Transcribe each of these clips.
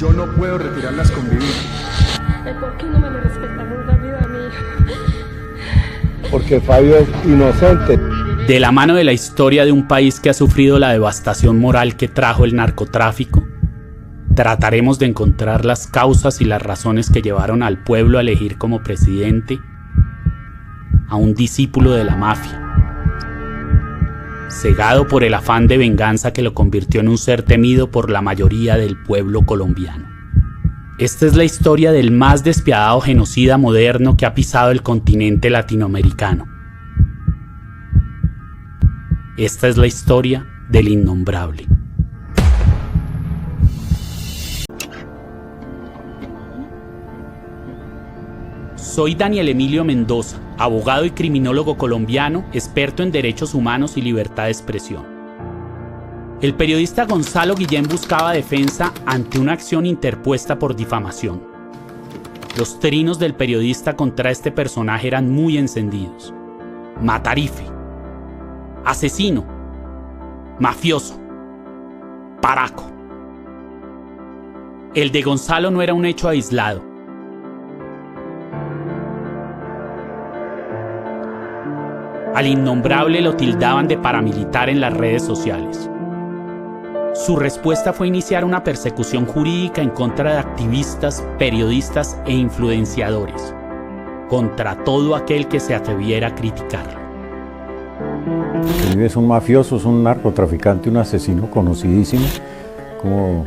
Yo no puedo retirarlas con vivir. ¿Por qué no me lo respetamos la vida a mí? Porque Fabio es inocente. De la mano de la historia de un país que ha sufrido la devastación moral que trajo el narcotráfico, trataremos de encontrar las causas y las razones que llevaron al pueblo a elegir como presidente a un discípulo de la mafia, cegado por el afán de venganza que lo convirtió en un ser temido por la mayoría del pueblo colombiano. Esta es la historia del más despiadado genocida moderno que ha pisado el continente latinoamericano. Esta es la historia del innombrable. Soy Daniel Emilio Mendoza, abogado y criminólogo colombiano, experto en derechos humanos y libertad de expresión. El periodista Gonzalo Guillén buscaba defensa ante una acción interpuesta por difamación. Los trinos del periodista contra este personaje eran muy encendidos. Matarife, asesino, mafioso, paraco. El de Gonzalo no era un hecho aislado. Al innombrable lo tildaban de paramilitar en las redes sociales. Su respuesta fue iniciar una persecución jurídica en contra de activistas, periodistas e influenciadores, contra todo aquel que se atreviera a criticarlo. Uribe es un mafioso, es un narcotraficante, un asesino conocidísimo. Como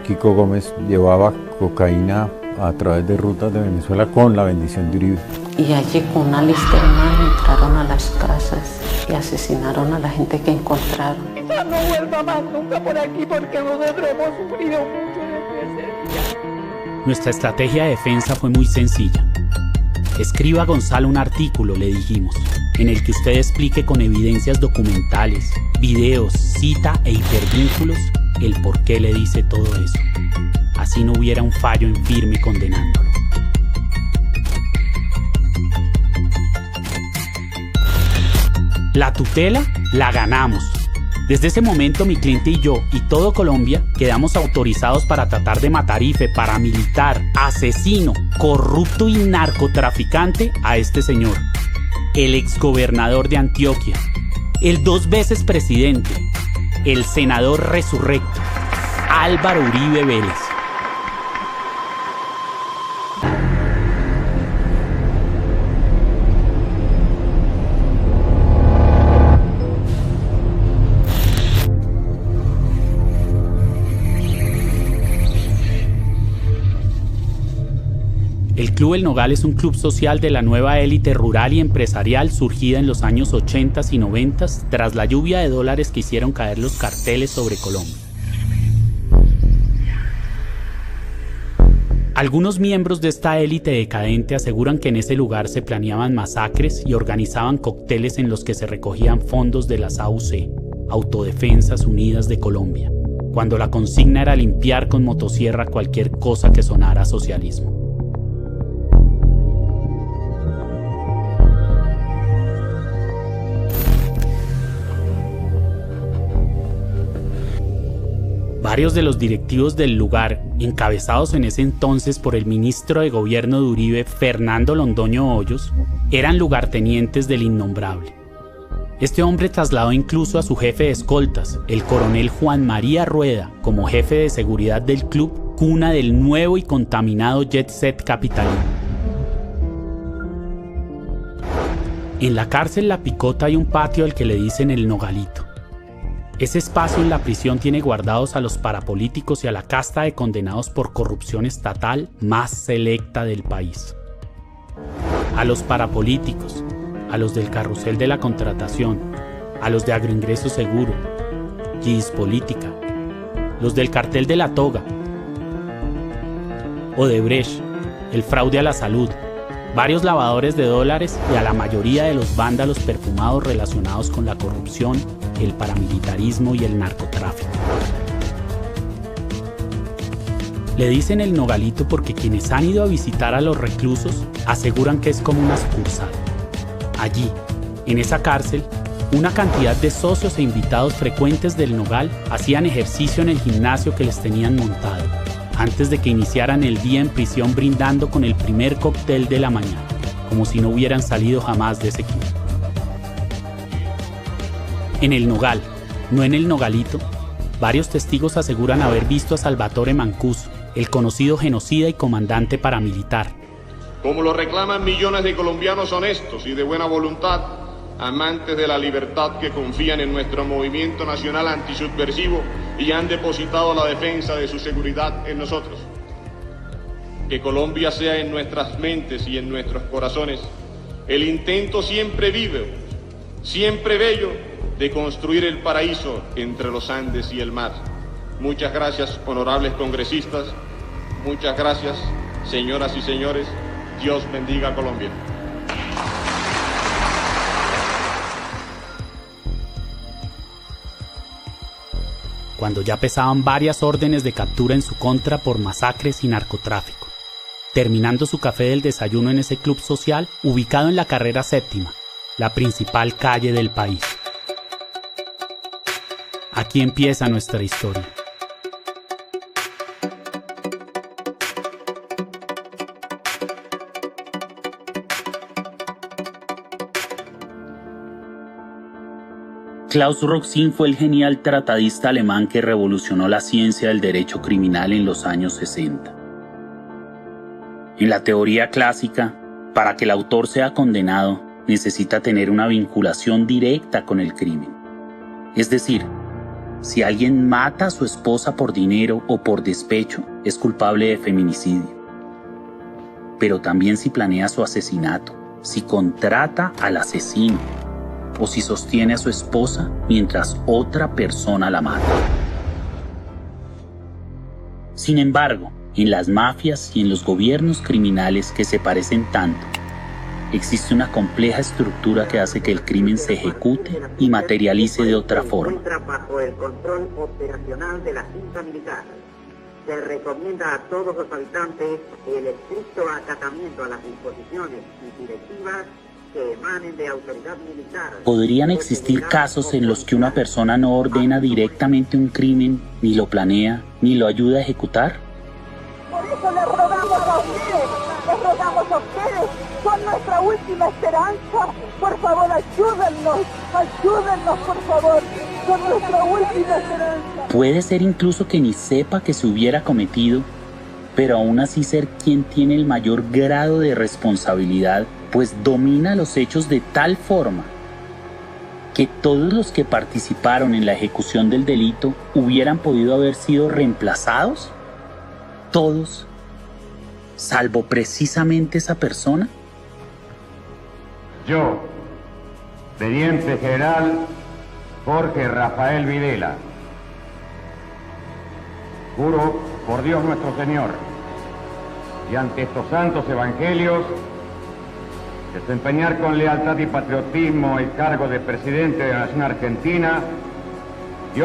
Kiko Gómez llevaba cocaína a través de rutas de Venezuela con la bendición de Uribe. Y allí con una lista de manos entraron a las casas y asesinaron a la gente que encontraron. Quizá no vuelva más nunca por aquí porque nosotros hemos sufrido mucho desde ese día. Nuestra estrategia de defensa fue muy sencilla. Escriba Gonzalo un artículo, le dijimos, en el que usted explique con evidencias documentales, videos, cita e hipervínculos el por qué le dice todo eso. Así no hubiera un fallo en firme condenándolo. La tutela la ganamos. Desde ese momento mi cliente y yo y todo Colombia quedamos autorizados para tratar de Matarife, paramilitar, asesino, corrupto y narcotraficante a este señor, el exgobernador de Antioquia, el 2 veces presidente, el senador resurrecto, Álvaro Uribe Vélez. El Club El Nogal es un club social de la nueva élite rural y empresarial surgida en los años 80 y 90 tras la lluvia de dólares que hicieron caer los carteles sobre Colombia. Algunos miembros de esta élite decadente aseguran que en ese lugar se planeaban masacres y organizaban cócteles en los que se recogían fondos de las AUC, Autodefensas Unidas de Colombia, cuando la consigna era limpiar con motosierra cualquier cosa que sonara a socialismo. Varios de los directivos del lugar, encabezados en ese entonces por el ministro de Gobierno de Uribe, Fernando Londoño Hoyos, eran lugartenientes del innombrable. Este hombre trasladó incluso a su jefe de escoltas, el coronel Juan María Rueda, como jefe de seguridad del club, cuna del nuevo y contaminado jet set capitalino. En la cárcel La Picota hay un patio al que le dicen el Nogalito. Ese espacio en la prisión tiene guardados a los parapolíticos y a la casta de condenados por corrupción estatal más selecta del país. A los parapolíticos, a los del carrusel de la contratación, a los de agroingreso seguro, GIS política, los del cartel de la toga, Odebrecht, el fraude a la salud, varios lavadores de dólares y a la mayoría de los vándalos perfumados relacionados con la corrupción, el paramilitarismo y el narcotráfico. Le dicen el Nogalito porque quienes han ido a visitar a los reclusos aseguran que es como una sucursal. Allí, en esa cárcel, una cantidad de socios e invitados frecuentes del Nogal hacían ejercicio en el gimnasio que les tenían montado, antes de que iniciaran el día en prisión brindando con el primer cóctel de la mañana, como si no hubieran salido jamás de ese quinto. En el Nogal, no en el Nogalito, varios testigos aseguran haber visto a Salvatore Mancuso, el conocido genocida y comandante paramilitar. Como lo reclaman millones de colombianos honestos y de buena voluntad, amantes de la libertad que confían en nuestro movimiento nacional antisubversivo y han depositado la defensa de su seguridad en nosotros. Que Colombia sea en nuestras mentes y en nuestros corazones el intento siempre vivo, siempre bello, de construir el paraíso entre los Andes y el mar. Muchas gracias, honorables congresistas. Muchas gracias, señoras y señores. Dios bendiga a Colombia. Cuando ya pesaban varias órdenes de captura en su contra por masacres y narcotráfico, terminando su café del desayuno en ese club social ubicado en la Carrera Séptima, la principal calle del país. Aquí empieza nuestra historia. Klaus Roxin fue el genial tratadista alemán que revolucionó la ciencia del derecho criminal en los años 60. En la teoría clásica, para que el autor sea condenado, necesita tener una vinculación directa con el crimen. Es decir, si alguien mata a su esposa por dinero o por despecho, es culpable de feminicidio. Pero también si planea su asesinato, si contrata al asesino, o si sostiene a su esposa mientras otra persona la mata. Sin embargo, en las mafias y en los gobiernos criminales que se parecen tanto, existe una compleja estructura que hace que el crimen se ejecute y materialice de otra forma. Bajo el control operacional de la Junta Militar. Se recomienda a todos los habitantes el estricto acatamiento a las disposiciones y directivas que emanen de autoridad militar. ¿Podrían existir casos en los que una persona no ordena directamente un crimen, ni lo planea, ni lo ayuda a ejecutar? Por eso les rogamos a ustedes, son nuestra última esperanza. Por favor, ayúdennos, por favor, son nuestra última esperanza. Puede ser incluso que ni sepa que se hubiera cometido, pero aún así ser quien tiene el mayor grado de responsabilidad, pues domina los hechos de tal forma que todos los que participaron en la ejecución del delito hubieran podido haber sido reemplazados. Todos, salvo precisamente esa persona. Yo, teniente general Jorge Rafael Videla, juro por Dios nuestro Señor y ante estos santos evangelios desempeñar con lealtad y patriotismo el cargo de presidente de la Nación Argentina y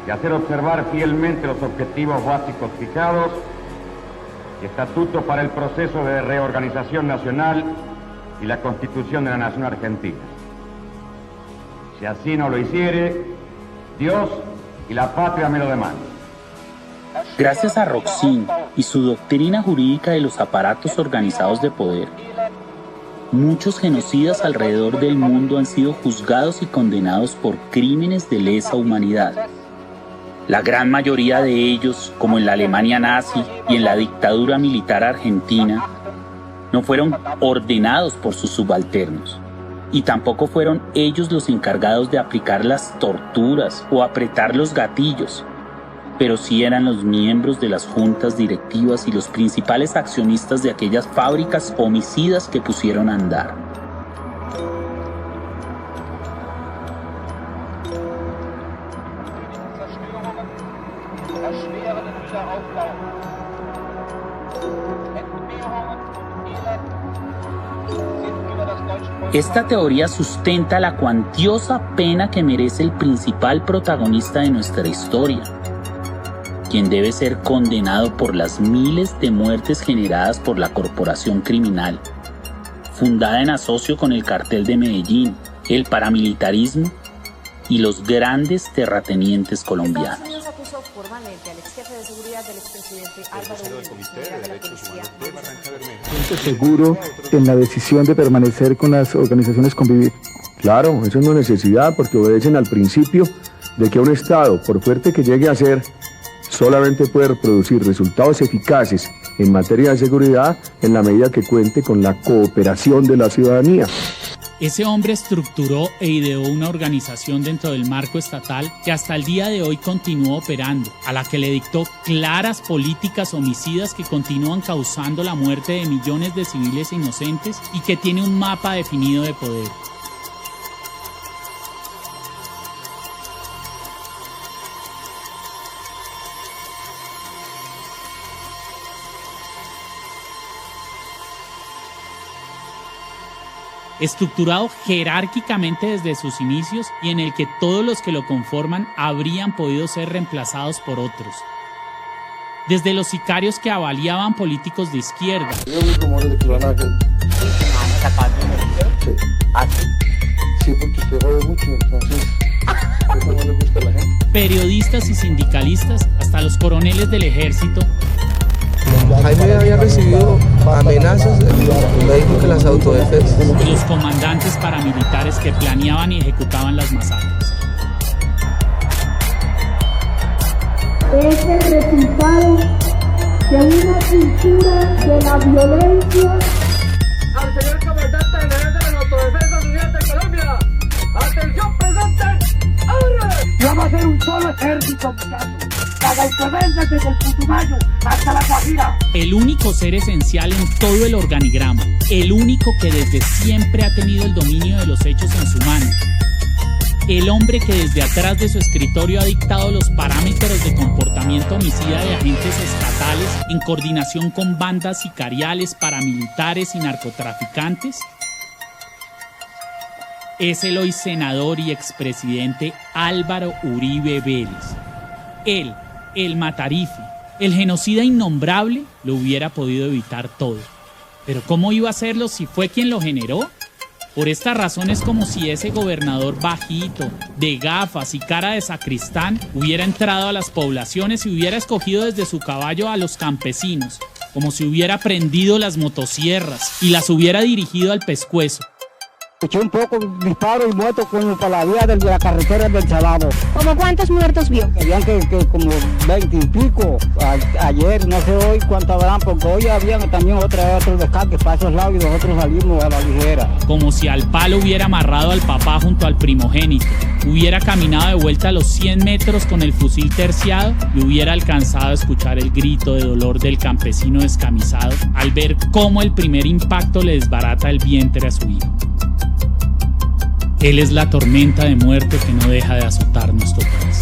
hacer observar fielmente los objetivos básicos fijados y estatuto para el proceso de reorganización nacional y la Constitución de la Nación Argentina. Si así no lo hiciere, Dios y la patria me lo demandan. Gracias a Roxin y su doctrina jurídica de los aparatos organizados de poder, muchos genocidas alrededor del mundo han sido juzgados y condenados por crímenes de lesa humanidad. La gran mayoría de ellos, como en la Alemania nazi y en la dictadura militar argentina, no fueron ordenados por sus subalternos, y tampoco fueron ellos los encargados de aplicar las torturas o apretar los gatillos, pero sí eran los miembros de las juntas directivas y los principales accionistas de aquellas fábricas homicidas que pusieron a andar. Esta teoría sustenta la cuantiosa pena que merece el principal protagonista de nuestra historia, quien debe ser condenado por las miles de muertes generadas por la corporación criminal, fundada en asocio con el cartel de Medellín, el paramilitarismo y los grandes terratenientes colombianos. reemplazo formalmente al ex jefe de seguridad del expresidente Álvaro Uribe de la Policía. ¿Siente seguro en la decisión de permanecer con las organizaciones Convivir? Claro, eso no es necesidad porque obedecen al principio de que un Estado, por fuerte que llegue a ser, solamente puede producir resultados eficaces en materia de seguridad en la medida que cuente con la cooperación de la ciudadanía. Ese hombre estructuró e ideó una organización dentro del marco estatal que hasta el día de hoy continúa operando, a la que le dictó claras políticas homicidas que continúan causando la muerte de millones de civiles inocentes y que tiene un mapa definido de poder. Estructurado jerárquicamente desde sus inicios y en el que todos los que lo conforman habrían podido ser reemplazados por otros. Desde los sicarios que avaliaban políticos de izquierda, periodistas y sindicalistas, hasta los coroneles del ejército. Jaime había recibido amenazas, me dijo que las autodefensas. Y los comandantes paramilitares que planeaban y ejecutaban las masacres. Es el resultado de una cultura de la violencia. Al señor comandante general de la Autodefensa Unidad de Colombia. ¡Atención, presente! ¡Ahora! Vamos a hacer un solo ejército, muchachos. Cada incremento desde el Putumayo hasta la Guajira. El único ser esencial en todo el organigrama, el único que desde siempre ha tenido el dominio de los hechos en su mano. El hombre que desde atrás de su escritorio ha dictado los parámetros de comportamiento homicida de agentes estatales en coordinación con bandas sicariales, paramilitares y narcotraficantes, es el hoy senador y expresidente Álvaro Uribe Vélez. Él, el matarife, el genocida innombrable, lo hubiera podido evitar todo. Pero ¿cómo iba a hacerlo si fue quien lo generó? Por esta razón es como si ese gobernador bajito, de gafas y cara de sacristán, hubiera entrado a las poblaciones y hubiera escogido desde su caballo a los campesinos, como si hubiera prendido las motosierras y las hubiera dirigido al pescuezo. Escuché un poco disparos y muertos por la vía de la carretera del Salado. ¿Cómo cuántos muertos vio? Habían que como 20 y pico. Ayer, no sé hoy cuánto habrán, porque hoy habían también otros descartes para esos lados y nosotros salimos a la ligera. Como si al palo hubiera amarrado al papá junto al primogénito, hubiera caminado de vuelta a los 100 metros con el fusil terciado y hubiera alcanzado a escuchar el grito de dolor del campesino descamisado al ver cómo el primer impacto le desbarata el vientre a su hijo. Él es la tormenta de muerte que no deja de azotar nuestro país.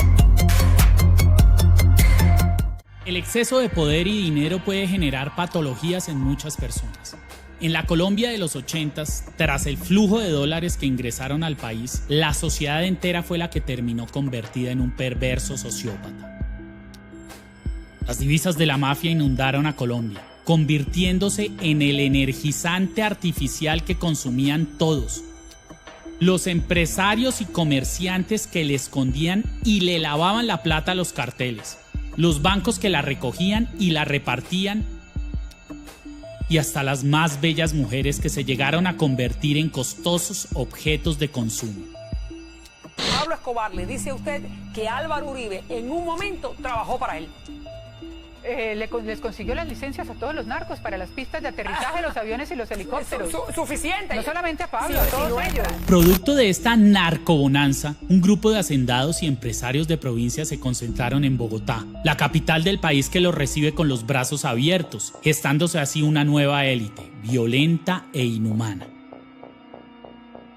El exceso de poder y dinero puede generar patologías en muchas personas. En la Colombia de los 80s, tras el flujo de dólares que ingresaron al país, la sociedad entera fue la que terminó convertida en un perverso sociópata. Las divisas de la mafia inundaron a Colombia, convirtiéndose en el energizante artificial que consumían todos. Los empresarios y comerciantes que le escondían y le lavaban la plata a los carteles, los bancos que la recogían y la repartían, y hasta las más bellas mujeres que se llegaron a convertir en costosos objetos de consumo. Pablo Escobar le dice a usted que Álvaro Uribe en un momento trabajó para él. Les consiguió las licencias a todos los narcos para las pistas de aterrizaje, los aviones y los helicópteros. Suficiente. No solamente a Pablo, a todos ellos. Producto de esta narcobonanza, un grupo de hacendados y empresarios de provincia se concentraron en Bogotá, la capital del país que los recibe con los brazos abiertos, gestándose así una nueva élite, violenta e inhumana.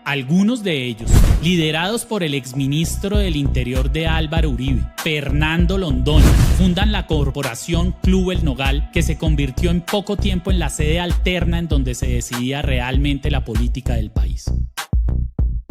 Algunos de ellos, liderados por el exministro del Interior de Álvaro Uribe, Fernando Londoño, fundan la corporación Club El Nogal, que se convirtió en poco tiempo en la sede alterna en donde se decidía realmente la política del país.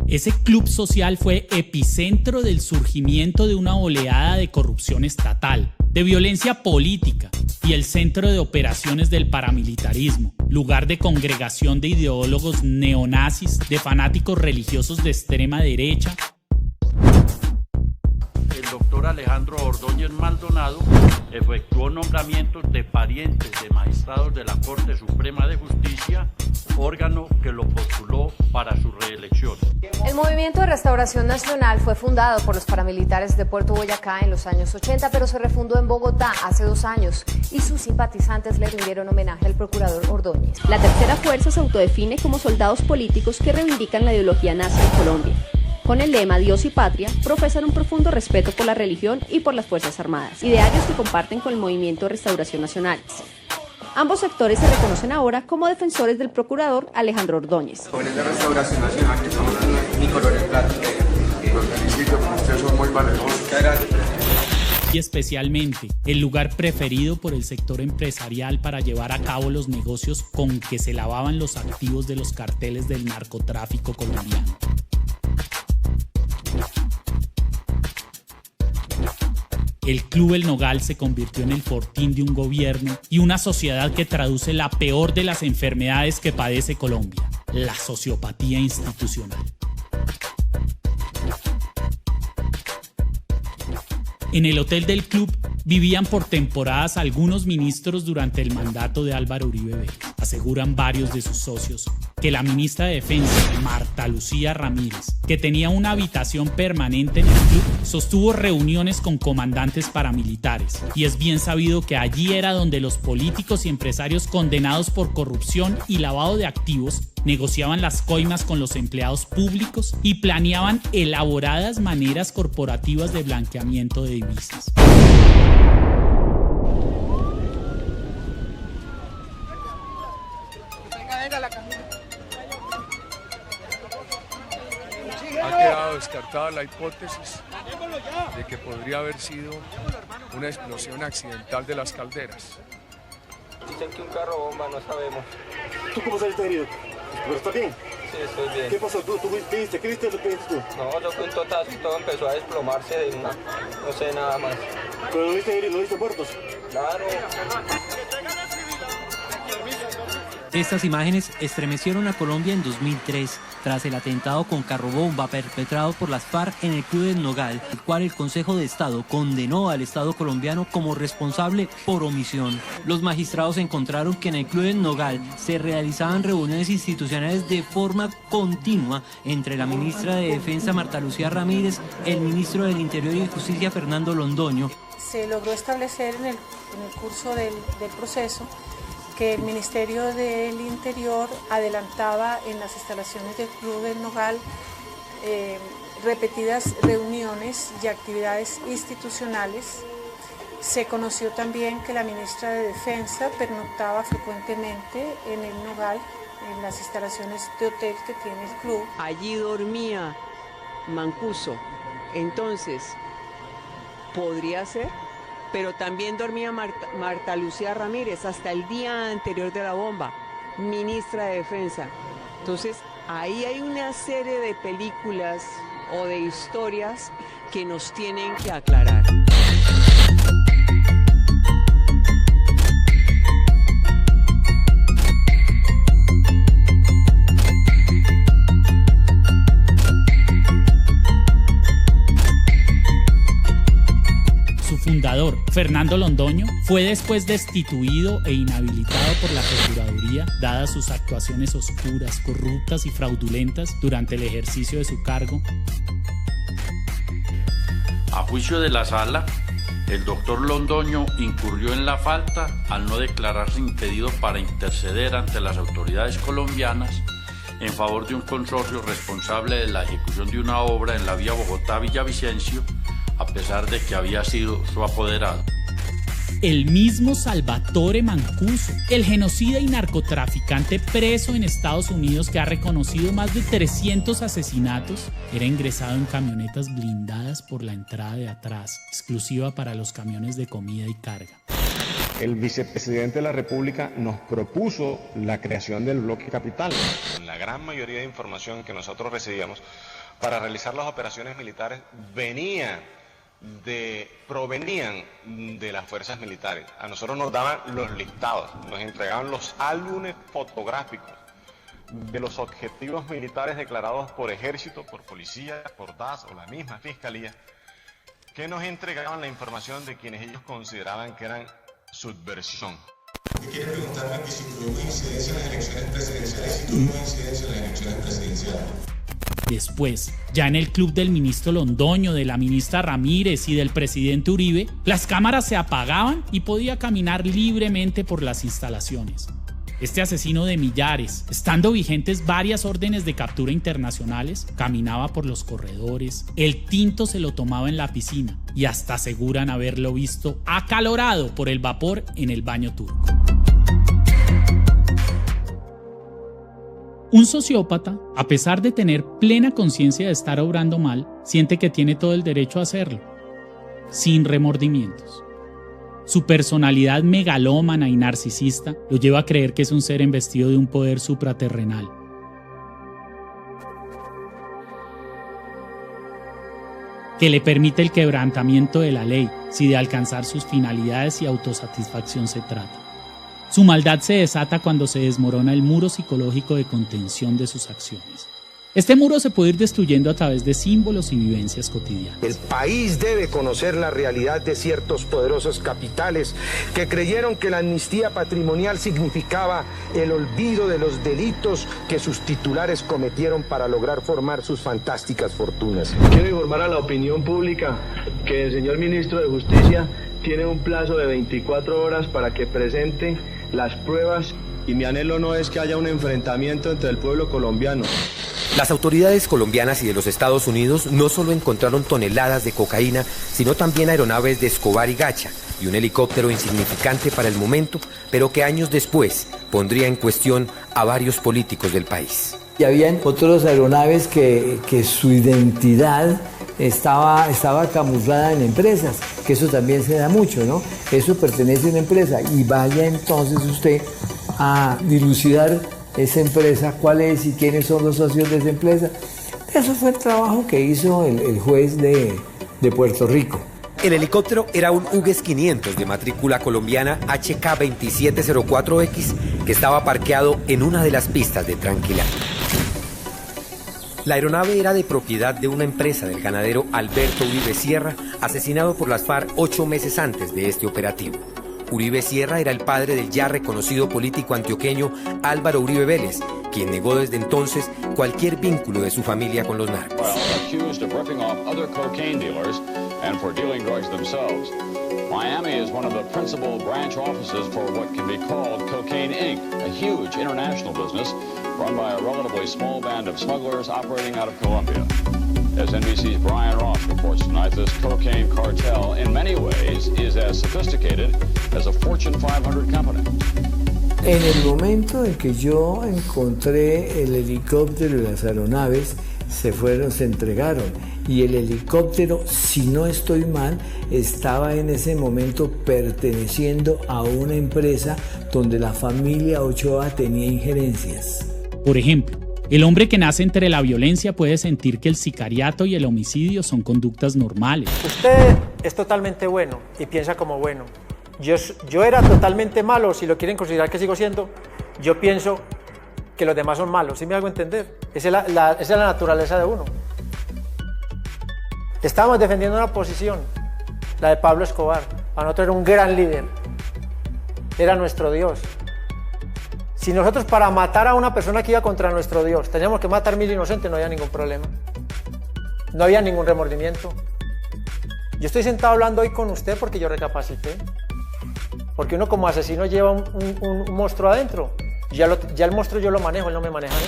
Ese club social fue epicentro del surgimiento de una oleada de corrupción estatal, de violencia política y el centro de operaciones del paramilitarismo, lugar de congregación de ideólogos neonazis, de fanáticos religiosos de extrema derecha. En doctor Alejandro Ordóñez Maldonado efectuó nombramientos de parientes de magistrados de la Corte Suprema de Justicia, órgano que lo postuló para su reelección. El Movimiento de Restauración Nacional fue fundado por los paramilitares de Puerto Boyacá en los años 80, pero se refundó en Bogotá hace 2 años y sus simpatizantes le rindieron homenaje al procurador Ordóñez. La tercera fuerza se autodefine como soldados políticos que reivindican la ideología nazi en Colombia. Con el lema Dios y Patria, profesan un profundo respeto por la religión y por las Fuerzas Armadas, idearios que comparten con el Movimiento de Restauración Nacional. Ambos sectores se reconocen ahora como defensores del procurador Alejandro Ordóñez. Jóvenes de Restauración Nacional, que estamos hablando de mi color en plato, que los felicito, porque ustedes son muy valerosos. Muchas gracias. Y especialmente el lugar preferido por el sector empresarial para llevar a cabo los negocios con que se lavaban los activos de los carteles del narcotráfico colombiano. El Club El Nogal se convirtió en el fortín de un gobierno y una sociedad que traduce la peor de las enfermedades que padece Colombia, la sociopatía institucional. En el hotel del club vivían por temporadas algunos ministros durante el mandato de Álvaro Uribe Vélez. Aseguran varios de sus socios que la ministra de Defensa, Marta Lucía Ramírez, que tenía una habitación permanente en el club, sostuvo reuniones con comandantes paramilitares. Y es bien sabido que allí era donde los políticos y empresarios condenados por corrupción y lavado de activos negociaban las coimas con los empleados públicos y planeaban elaboradas maneras corporativas de blanqueamiento de divisas. Ha quedado descartada la hipótesis de que podría haber sido una explosión accidental de las calderas. Dicen que un carro bomba, no sabemos. ¿Tú cómo saliste herido? ¿Pero estás bien? Sí, estoy bien. ¿Qué pasó? ¿Tú viste? ¿Qué viste? ¿Qué viste tú? No, yo fui un totazo y todo empezó a desplomarse de una. No sé nada más. ¿Pero no viste heridos? ¿No viste muertos? Claro. Estas imágenes estremecieron a Colombia en 2003 tras el atentado con carrobomba perpetrado por las FARC en el Club del Nogal, el cual el Consejo de Estado condenó al Estado colombiano como responsable por omisión. Los magistrados encontraron que en el Club del Nogal se realizaban reuniones institucionales de forma continua entre la ministra de Defensa Marta Lucía Ramírez, el ministro del Interior y Justicia Fernando Londoño. Se logró establecer en el curso del proceso que el Ministerio del Interior adelantaba en las instalaciones del Club del Nogal repetidas reuniones y actividades institucionales. Se conoció también que la ministra de Defensa pernoctaba frecuentemente en el Nogal, en las instalaciones de hotel que tiene el club. Allí dormía Mancuso, entonces, ¿podría ser? Pero también dormía Marta Lucía Ramírez hasta el día anterior de la bomba, ministra de Defensa. Entonces, ahí hay una serie de películas o de historias que nos tienen que aclarar. Fundador, Fernando Londoño, fue después destituido e inhabilitado por la Procuraduría, dadas sus actuaciones oscuras, corruptas y fraudulentas durante el ejercicio de su cargo. A juicio de la sala, el doctor Londoño incurrió en la falta al no declararse impedido para interceder ante las autoridades colombianas en favor de un consorcio responsable de la ejecución de una obra en la vía Bogotá-Villavicencio, a pesar de que había sido su apoderado. El mismo Salvatore Mancuso, el genocida y narcotraficante preso en Estados Unidos que ha reconocido más de 300 asesinatos, era ingresado en camionetas blindadas por la entrada de atrás, exclusiva para los camiones de comida y carga. El vicepresidente de la República nos propuso la creación del bloque capital. La gran mayoría de información que nosotros recibíamos para realizar las operaciones militares provenían de las fuerzas militares. A nosotros nos daban los listados, nos entregaban los álbumes fotográficos de los objetivos militares declarados por ejército, por policía, por DAS o la misma fiscalía. que nos entregaban la información de quienes ellos consideraban que eran subversión. Quiero preguntarme que si tuvo incidencia en las elecciones presidenciales, si tuvo incidencia en las elecciones presidenciales. Después, ya en el club del ministro Londoño, de la ministra Ramírez y del presidente Uribe, las cámaras se apagaban y podía caminar libremente por las instalaciones. Este asesino de millares, estando vigentes varias órdenes de captura internacionales, caminaba por los corredores, el tinto se lo tomaba en la piscina y hasta aseguran haberlo visto acalorado por el vapor en el baño turco. Un sociópata, a pesar de tener plena conciencia de estar obrando mal, siente que tiene todo el derecho a hacerlo, sin remordimientos. Su personalidad megalómana y narcisista lo lleva a creer que es un ser investido de un poder supraterrenal. Que le permite el quebrantamiento de la ley si de alcanzar sus finalidades y autosatisfacción se trata. Su maldad se desata cuando se desmorona el muro psicológico de contención de sus acciones. Este muro se puede ir destruyendo a través de símbolos y vivencias cotidianas. El país debe conocer la realidad de ciertos poderosos capitales que creyeron que la amnistía patrimonial significaba el olvido de los delitos que sus titulares cometieron para lograr formar sus fantásticas fortunas. Quiero informar a la opinión pública que el señor ministro de Justicia tiene un plazo de 24 horas para que presente las pruebas y mi anhelo no es que haya un enfrentamiento entre el pueblo colombiano. Las autoridades colombianas y de los Estados Unidos no solo encontraron toneladas de cocaína, sino también aeronaves de Escobar y Gacha y un helicóptero insignificante para el momento, pero que años después pondría en cuestión a varios políticos del país. Y habían otras aeronaves que su identidad estaba camuflada en empresas, que eso también se da mucho, ¿no? Eso pertenece a una empresa y vaya entonces usted a dilucidar esa empresa, cuál es y quiénes son los socios de esa empresa. Eso fue el trabajo que hizo el juez de Puerto Rico. El helicóptero era un UGES 500 de matrícula colombiana HK2704X que estaba parqueado en una de las pistas de Tranquilá. La aeronave era de propiedad de una empresa del ganadero Alberto Uribe Sierra, asesinado por las FARC 8 meses antes de este operativo. Uribe Sierra era el padre del ya reconocido político antioqueño Álvaro Uribe Vélez, quien negó desde entonces cualquier vínculo de su familia con los narcos. Miami is one of the principal branch offices for what can be called Cocaine Inc., a huge international business run by a relatively small band of smugglers operating out of Colombia. As NBC's Brian Ross reports tonight, this cocaine cartel in many ways is as sophisticated as a Fortune 500 company. En el momento en que yo encontré el helicóptero y las aeronaves, se entregaron. Y el helicóptero, si no estoy mal, estaba en ese momento perteneciendo a una empresa donde la familia Ochoa tenía injerencias. Por ejemplo, el hombre que nace entre la violencia puede sentir que el sicariato y el homicidio son conductas normales. Usted es totalmente bueno y piensa como bueno. Yo era totalmente malo, si lo quieren considerar que sigo siendo, yo pienso que los demás son malos, ¿sí me hago entender? Esa es la naturaleza de uno. Estábamos defendiendo una posición, la de Pablo Escobar. Para nosotros era un gran líder, era nuestro Dios. Si nosotros para matar a una persona que iba contra nuestro Dios teníamos que matar 1000 inocentes, no había ningún problema. No había ningún remordimiento. Yo estoy sentado hablando hoy con usted porque yo recapacité. Porque uno como asesino lleva un monstruo adentro. Ya el monstruo yo lo manejo, él no me maneja a mí.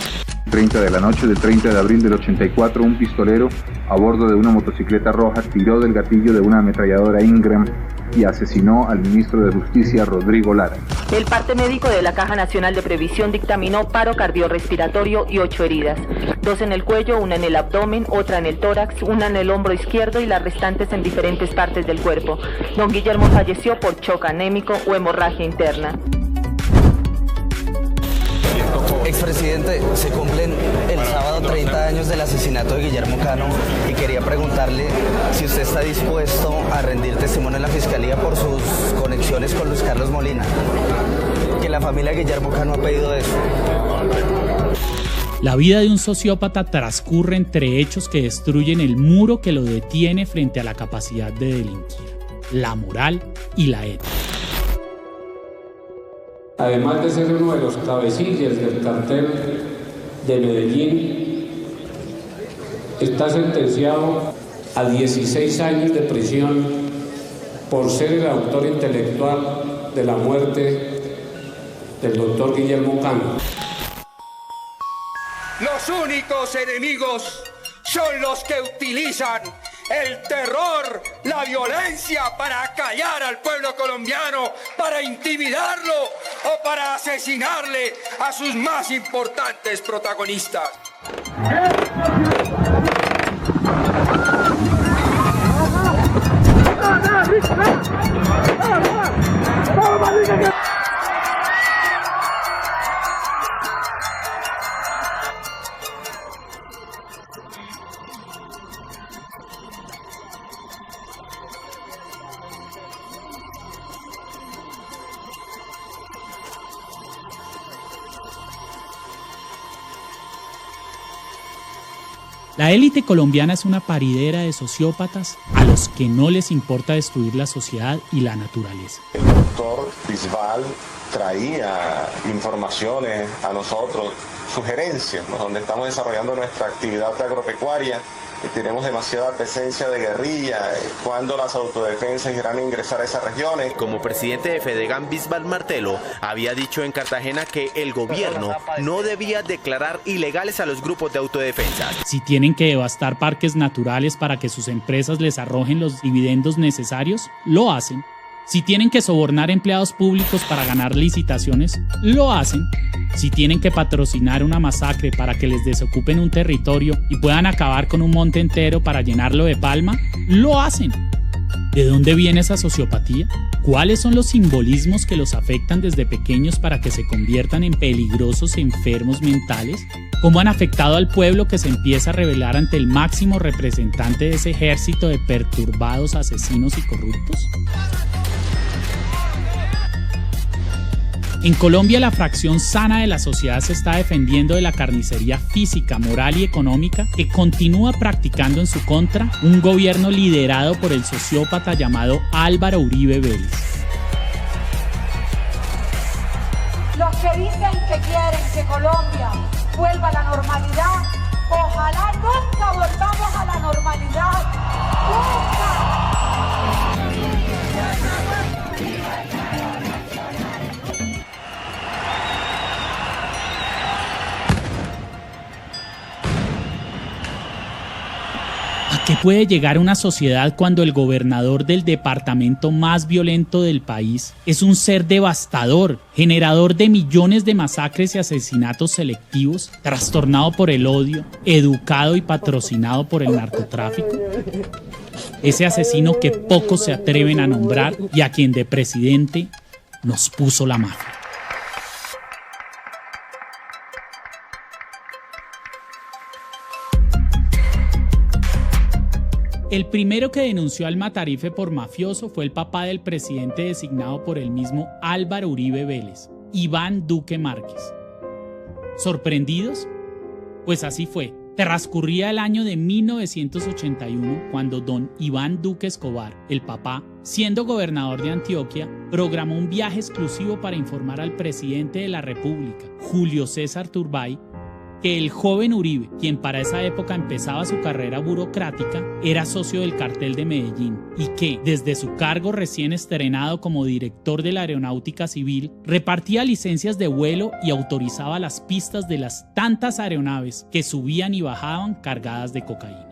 30 de la noche del 30 de abril del 84, un pistolero a bordo de una motocicleta roja tiró del gatillo de una ametralladora Ingram y asesinó al ministro de Justicia, Rodrigo Lara. El parte médico de la Caja Nacional de Previsión dictaminó paro cardiorrespiratorio y 8 heridas. 2 en el cuello, una en el abdomen, otra en el tórax, una en el hombro izquierdo y las restantes en diferentes partes del cuerpo. Don Guillermo falleció por shock anémico o hemorragia interna. Expresidente, se cumplen el sábado 30 años del asesinato de Guillermo Cano y quería preguntarle si usted está dispuesto a rendir testimonio en la Fiscalía por sus conexiones con Luis Carlos Molina, que la familia Guillermo Cano ha pedido eso. La vida de un sociópata transcurre entre hechos que destruyen el muro que lo detiene frente a la capacidad de delinquir, la moral y la ética. Además de ser uno de los cabecillas del cartel de Medellín, está sentenciado a 16 años de prisión por ser el autor intelectual de la muerte del doctor Guillermo Cano. Los únicos enemigos son los que utilizan el terror, la violencia para acallar al pueblo colombiano, para intimidarlo o para asesinarle a sus más importantes protagonistas. La élite colombiana es una paridera de sociópatas a los que no les importa destruir la sociedad y la naturaleza. El doctor Bisbal traía informaciones a nosotros, sugerencias, ¿no? Donde estamos desarrollando nuestra actividad agropecuaria y tenemos demasiada presencia de guerrilla, cuando las autodefensas irán a ingresar a esas regiones. Como presidente de Fedegan, Bisbal Martelo había dicho en Cartagena que el gobierno no debía declarar ilegales a los grupos de autodefensa. Si tienen que devastar parques naturales para que sus empresas les arrojen los dividendos necesarios, lo hacen. Si tienen que sobornar empleados públicos para ganar licitaciones, lo hacen. Si tienen que patrocinar una masacre para que les desocupen un territorio y puedan acabar con un monte entero para llenarlo de palma, lo hacen. ¿De dónde viene esa sociopatía? ¿Cuáles son los simbolismos que los afectan desde pequeños para que se conviertan en peligrosos enfermos mentales? ¿Cómo han afectado al pueblo que se empieza a rebelar ante el máximo representante de ese ejército de perturbados asesinos y corruptos? En Colombia, la fracción sana de la sociedad se está defendiendo de la carnicería física, moral y económica que continúa practicando en su contra un gobierno liderado por el sociópata llamado Álvaro Uribe Vélez. Los que dicen que quieren que Colombia vuelva a la normalidad, ojalá nunca volvamos a la normalidad. ¡Nunca! ¿A qué puede llegar una sociedad cuando el gobernador del departamento más violento del país es un ser devastador, generador de millones de masacres y asesinatos selectivos, trastornado por el odio, educado y patrocinado por el narcotráfico? Ese asesino que pocos se atreven a nombrar y a quien de presidente nos puso la mafia. El primero que denunció al Matarife por mafioso fue el papá del presidente designado por el mismo Álvaro Uribe Vélez, Iván Duque Márquez. ¿Sorprendidos? Pues así fue. Transcurría el año de 1981 cuando don Iván Duque Escobar, el papá, siendo gobernador de Antioquia, programó un viaje exclusivo para informar al presidente de la República, Julio César Turbay, que el joven Uribe, quien para esa época empezaba su carrera burocrática, era socio del cartel de Medellín y que, desde su cargo recién estrenado como director de la Aeronáutica Civil, repartía licencias de vuelo y autorizaba las pistas de las tantas aeronaves que subían y bajaban cargadas de cocaína.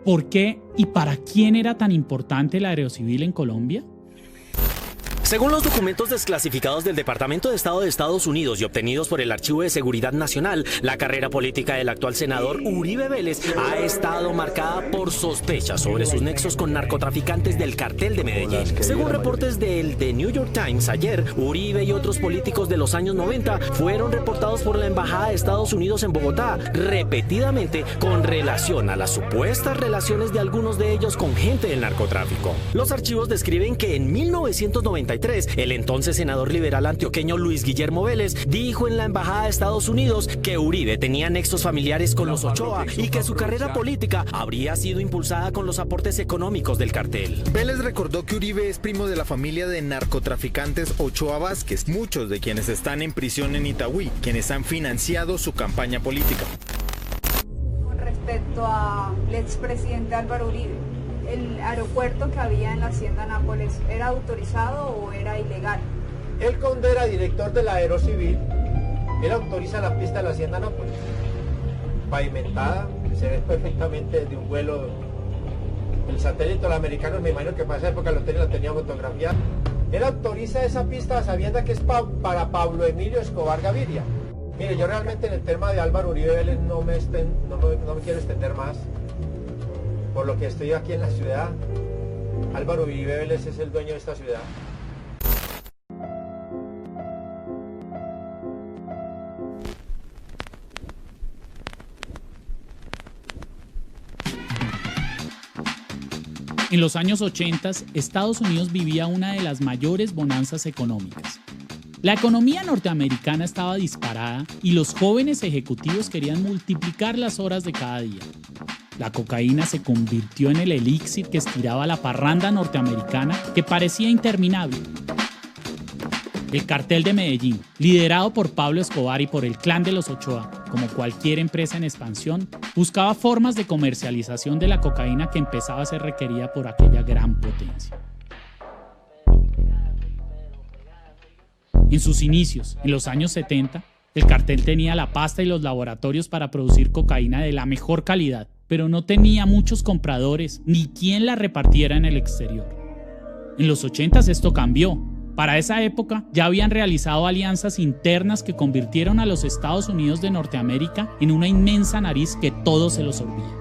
¿Por qué y para quién era tan importante la Aerocivil en Colombia? Según los documentos desclasificados del Departamento de Estado de Estados Unidos y obtenidos por el Archivo de Seguridad Nacional, la carrera política del actual senador Uribe Vélez ha estado marcada por sospechas sobre sus nexos con narcotraficantes del cartel de Medellín. Según reportes del The New York Times, ayer, Uribe y otros políticos de los años 90 fueron reportados por la Embajada de Estados Unidos en Bogotá, repetidamente con relación a las supuestas relaciones de algunos de ellos con gente del narcotráfico. Los archivos describen que en 1993 2023, el entonces senador liberal antioqueño Luis Guillermo Vélez dijo en la embajada de Estados Unidos que Uribe tenía nexos familiares con los Ochoa y que su carrera política habría sido impulsada con los aportes económicos del cartel. Vélez recordó que Uribe es primo de la familia de narcotraficantes Ochoa Vázquez, muchos de quienes están en prisión en Itagüí, quienes han financiado su campaña política. Con respecto al expresidente Álvaro Uribe, ¿el aeropuerto que había en la hacienda Nápoles era autorizado o era ilegal? Él, cuando era director de la Aerocivil, él autoriza la pista de la hacienda Nápoles, pavimentada, que se ve perfectamente desde un vuelo. El satélite americano, me imagino que para esa época la tenía fotografiada. Él autoriza esa pista sabiendo que es para Pablo Emilio Escobar Gaviria. Mire, yo realmente en el tema de Álvaro Uribe Vélez no me quiero extender más, por lo que estoy aquí en la ciudad. Álvaro Uribe Vélez es el dueño de esta ciudad. En los años 80, Estados Unidos vivía una de las mayores bonanzas económicas. La economía norteamericana estaba disparada y los jóvenes ejecutivos querían multiplicar las horas de cada día. La cocaína se convirtió en el elixir que estiraba la parranda norteamericana que parecía interminable. El cartel de Medellín, liderado por Pablo Escobar y por el clan de los Ochoa, como cualquier empresa en expansión, buscaba formas de comercialización de la cocaína que empezaba a ser requerida por aquella gran potencia. En sus inicios, en los años 70, el cartel tenía la pasta y los laboratorios para producir cocaína de la mejor calidad, pero no tenía muchos compradores ni quien la repartiera en el exterior. En los 80s esto cambió. Para esa época ya habían realizado alianzas internas que convirtieron a los Estados Unidos de Norteamérica en una inmensa nariz que todo se lo sorbía.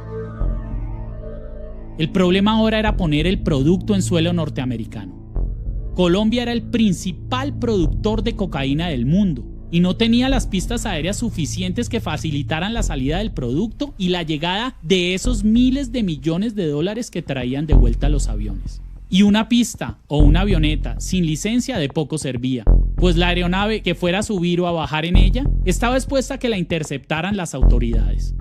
El problema ahora era poner el producto en suelo norteamericano. Colombia era el principal productor de cocaína del mundo y no tenía las pistas aéreas suficientes que facilitaran la salida del producto y la llegada de esos miles de millones de dólares que traían de vuelta los aviones. Y una pista o una avioneta sin licencia de poco servía, pues la aeronave que fuera a subir o a bajar en ella estaba expuesta a que la interceptaran las autoridades.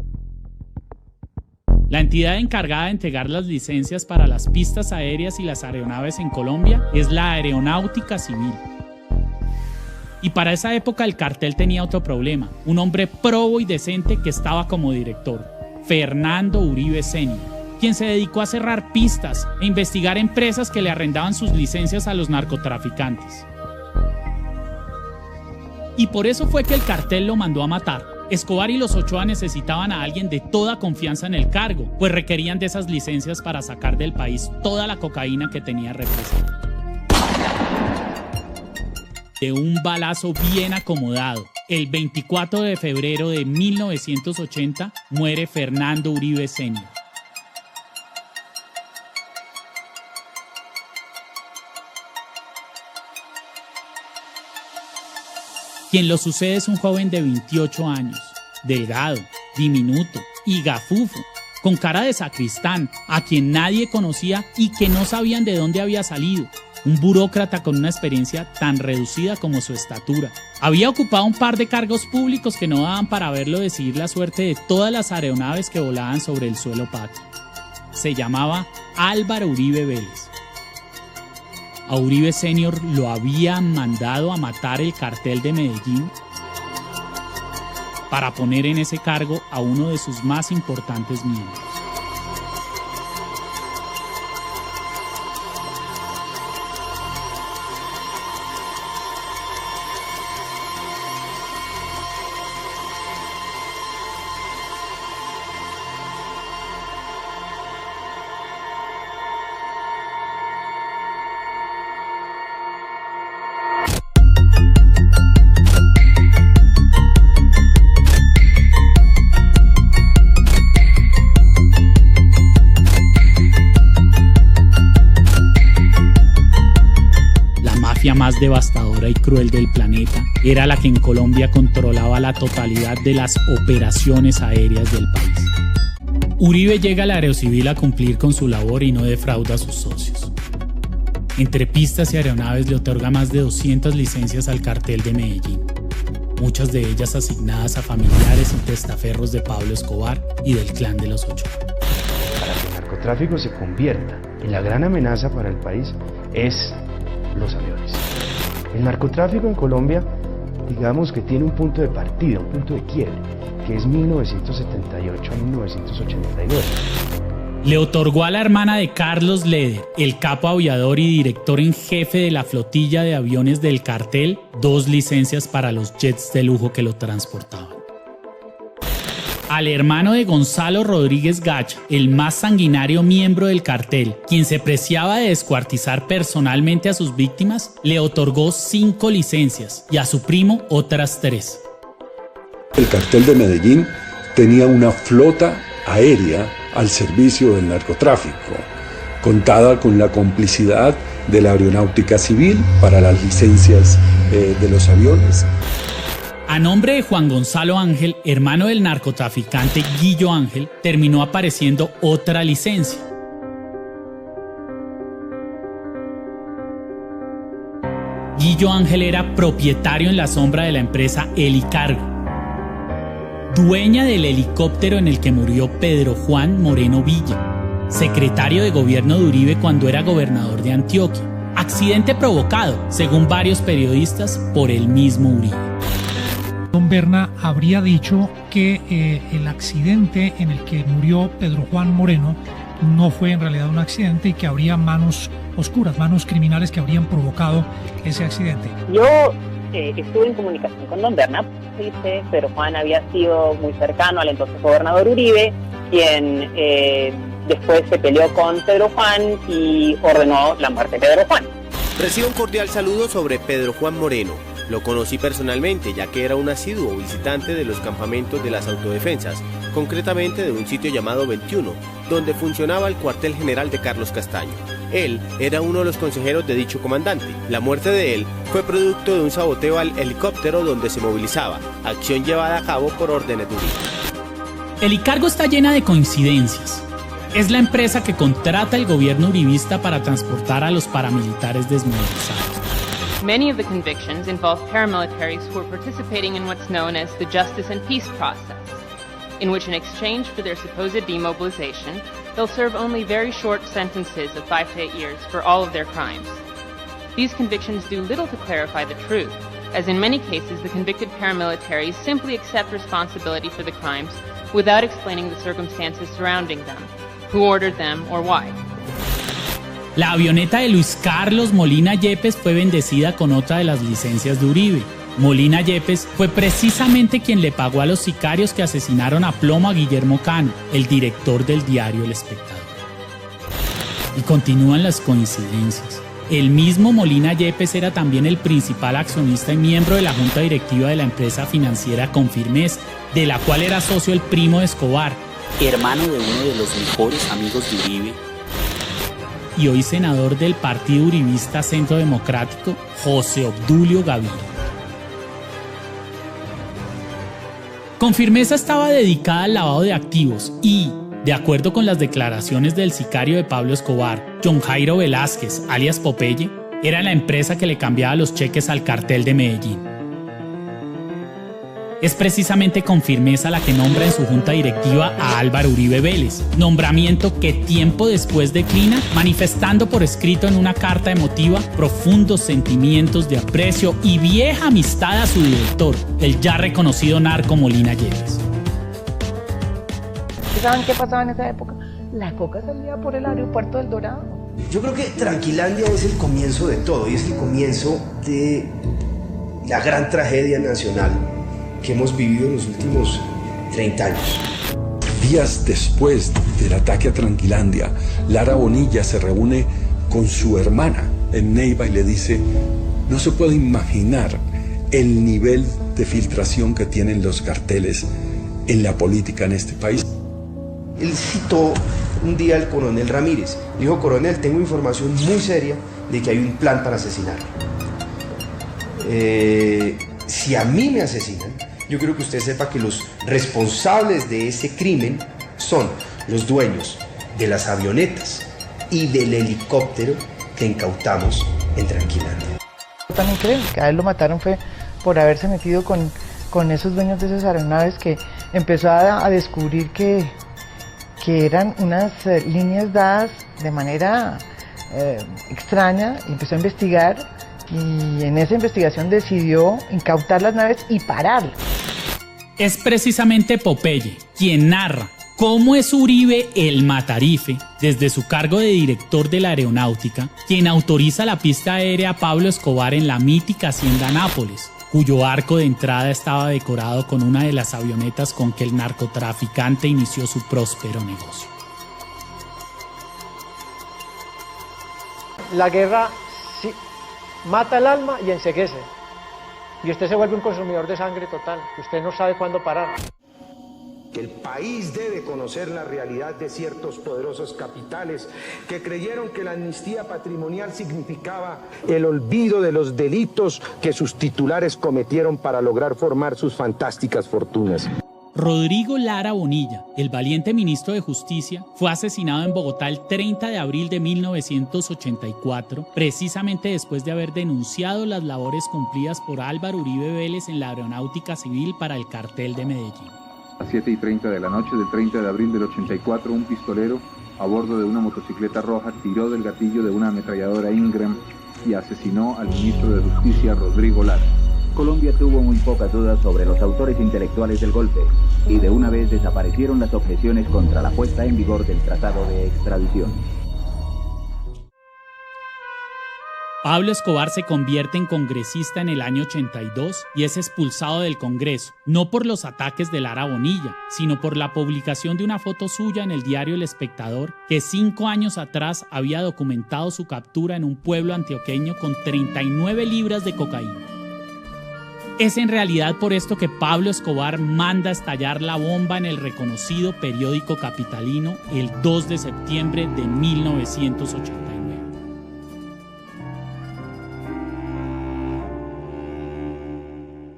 La entidad encargada de entregar las licencias para las pistas aéreas y las aeronaves en Colombia es la Aeronáutica Civil. Y para esa época el cartel tenía otro problema, un hombre probo y decente que estaba como director, Fernando Uribe Senior, quien se dedicó a cerrar pistas e investigar empresas que le arrendaban sus licencias a los narcotraficantes. Y por eso fue que el cartel lo mandó a matar. Escobar y los Ochoa necesitaban a alguien de toda confianza en el cargo, pues requerían de esas licencias para sacar del país toda la cocaína que tenía represada. De un balazo bien acomodado, el 24 de febrero de 1980 muere Fernando Uribe Senior. Quien lo sucede es un joven de 28 años, delgado, diminuto y gafufo, con cara de sacristán, a quien nadie conocía y que no sabían de dónde había salido. Un burócrata con una experiencia tan reducida como su estatura. Había ocupado un par de cargos públicos que no daban para verlo decidir la suerte de todas las aeronaves que volaban sobre el suelo patrio. Se llamaba Álvaro Uribe Vélez. A Uribe Senior lo habían mandado a matar el cartel de Medellín para poner en ese cargo a uno de sus más importantes miembros. Más devastadora y cruel del planeta era la que en Colombia controlaba la totalidad de las operaciones aéreas del país. Uribe llega a la Aerocivil a cumplir con su labor y no defrauda a sus socios. Entre pistas y aeronaves le otorga más de 200 licencias al cartel de Medellín, muchas de ellas asignadas a familiares y testaferros de Pablo Escobar y del clan de los Ochoa. Para que el narcotráfico se convierta en la gran amenaza para el país es los aviones. El narcotráfico en Colombia, digamos que tiene un punto de partida, un punto de quiebre, que es 1978 a 1989. Le otorgó a la hermana de Carlos Leder, el capo aviador y director en jefe de la flotilla de aviones del cartel, 2 licencias para los jets de lujo que lo transportaban. Al hermano de Gonzalo Rodríguez Gacha, el más sanguinario miembro del cartel, quien se preciaba de descuartizar personalmente a sus víctimas, le otorgó 5 licencias y a su primo otras 3. El cartel de Medellín tenía una flota aérea al servicio del narcotráfico, contada con la complicidad de la aeronáutica civil para las licencias de los aviones. A nombre de Juan Gonzalo Ángel, hermano del narcotraficante Guillo Ángel, terminó apareciendo otra licencia. Guillo Ángel era propietario en la sombra de la empresa Helicargo, dueña del helicóptero en el que murió Pedro Juan Moreno Villa, secretario de gobierno de Uribe cuando era gobernador de Antioquia. Accidente provocado, según varios periodistas, por el mismo Uribe. Don Berna habría dicho que el accidente en el que murió Pedro Juan Moreno no fue en realidad un accidente y que habría manos oscuras, manos criminales que habrían provocado ese accidente. Yo estuve en comunicación con don Berna, dice, Pedro Juan había sido muy cercano al entonces gobernador Uribe, quien después se peleó con Pedro Juan y ordenó la muerte de Pedro Juan. Recibo un cordial saludo sobre Pedro Juan Moreno. Lo conocí personalmente, ya que era un asiduo visitante de los campamentos de las autodefensas, concretamente de un sitio llamado 21, donde funcionaba el cuartel general de Carlos Castaño. Él era uno de los consejeros de dicho comandante. La muerte de él fue producto de un saboteo al helicóptero donde se movilizaba, acción llevada a cabo por órdenes de Uribe. Helicargo está llena de coincidencias. Es la empresa que contrata el gobierno uribista para transportar a los paramilitares desmovilizados. Many of the convictions involve paramilitaries who are participating in what's known as the justice and peace process, in which in exchange for their supposed demobilization, they'll serve only very short sentences of 5 to 8 years for all of their crimes. These convictions do little to clarify the truth, as in many cases the convicted paramilitaries simply accept responsibility for the crimes without explaining the circumstances surrounding them, who ordered them or why. La avioneta de Luis Carlos Molina Yepes fue bendecida con otra de las licencias de Uribe. Molina Yepes fue precisamente quien le pagó a los sicarios que asesinaron a plomo a Guillermo Cano, el director del diario El Espectador. Y continúan las coincidencias. El mismo Molina Yepes era también el principal accionista y miembro de la junta directiva de la empresa financiera Confirmesa, de la cual era socio el primo de Escobar, hermano de uno de los mejores amigos de Uribe, y hoy senador del Partido Uribista Centro Democrático, José Obdulio Gaviria. Confirmesa estaba dedicada al lavado de activos y, de acuerdo con las declaraciones del sicario de Pablo Escobar, John Jairo Velázquez, alias Popeye, era la empresa que le cambiaba los cheques al cartel de Medellín. Es precisamente Confirmesa la que nombra en su junta directiva a Álvaro Uribe Vélez, nombramiento que tiempo después declina, manifestando por escrito en una carta emotiva profundos sentimientos de aprecio y vieja amistad a su director, el ya reconocido narco Molina Yepes. ¿Saben qué pasaba en esa época? La coca salía por el aeropuerto del Dorado. Yo creo que Tranquilandia es el comienzo de todo y es el comienzo de la gran tragedia nacional que hemos vivido en los últimos 30 años. Días después del ataque a Tranquilandia, Lara Bonilla se reúne con su hermana en Neiva y le dice: no se puede imaginar el nivel de filtración que tienen los carteles en la política en este país. Él citó un día al coronel Ramírez. Dijo: coronel, tengo información muy seria de que hay un plan para asesinarlo. Si a mí me asesinan, yo quiero que usted sepa que los responsables de ese crimen son los dueños de las avionetas y del helicóptero que incautamos en Tranquilandia. También creo que a él lo mataron fue por haberse metido con esos dueños de esas aeronaves, que empezó a descubrir que eran unas líneas dadas de manera extraña, y empezó a investigar, y en esa investigación decidió incautar las naves y pararlas. Es precisamente Popeye quien narra cómo es Uribe el Matarife, desde su cargo de director de la aeronáutica, quien autoriza la pista aérea a Pablo Escobar en la mítica hacienda Nápoles, cuyo arco de entrada estaba decorado con una de las avionetas con que el narcotraficante inició su próspero negocio. La guerra sí, mata el alma y enceguece. Y usted se vuelve un consumidor de sangre total. Usted no sabe cuándo parar. El país debe conocer la realidad de ciertos poderosos capitales que creyeron que la amnistía patrimonial significaba el olvido de los delitos que sus titulares cometieron para lograr formar sus fantásticas fortunas. Rodrigo Lara Bonilla, el valiente ministro de Justicia, fue asesinado en Bogotá el 30 de abril de 1984, precisamente después de haber denunciado las labores cumplidas por Álvaro Uribe Vélez en la aeronáutica civil para el cartel de Medellín. A 7:30 de la noche del 30 de abril del 84, un pistolero a bordo de una motocicleta roja tiró del gatillo de una ametralladora Ingram y asesinó al ministro de Justicia, Rodrigo Lara. Colombia tuvo muy pocas dudas sobre los autores intelectuales del golpe, y de una vez desaparecieron las objeciones contra la puesta en vigor del tratado de extradición. Pablo Escobar se convierte en congresista en el año 82 y es expulsado del Congreso, no por los ataques de Lara Bonilla, sino por la publicación de una foto suya en el diario El Espectador, que 5 años atrás había documentado su captura en un pueblo antioqueño con 39 libras de cocaína. Es en realidad por esto que Pablo Escobar manda estallar la bomba en el reconocido periódico capitalino el 2 de septiembre de 1989.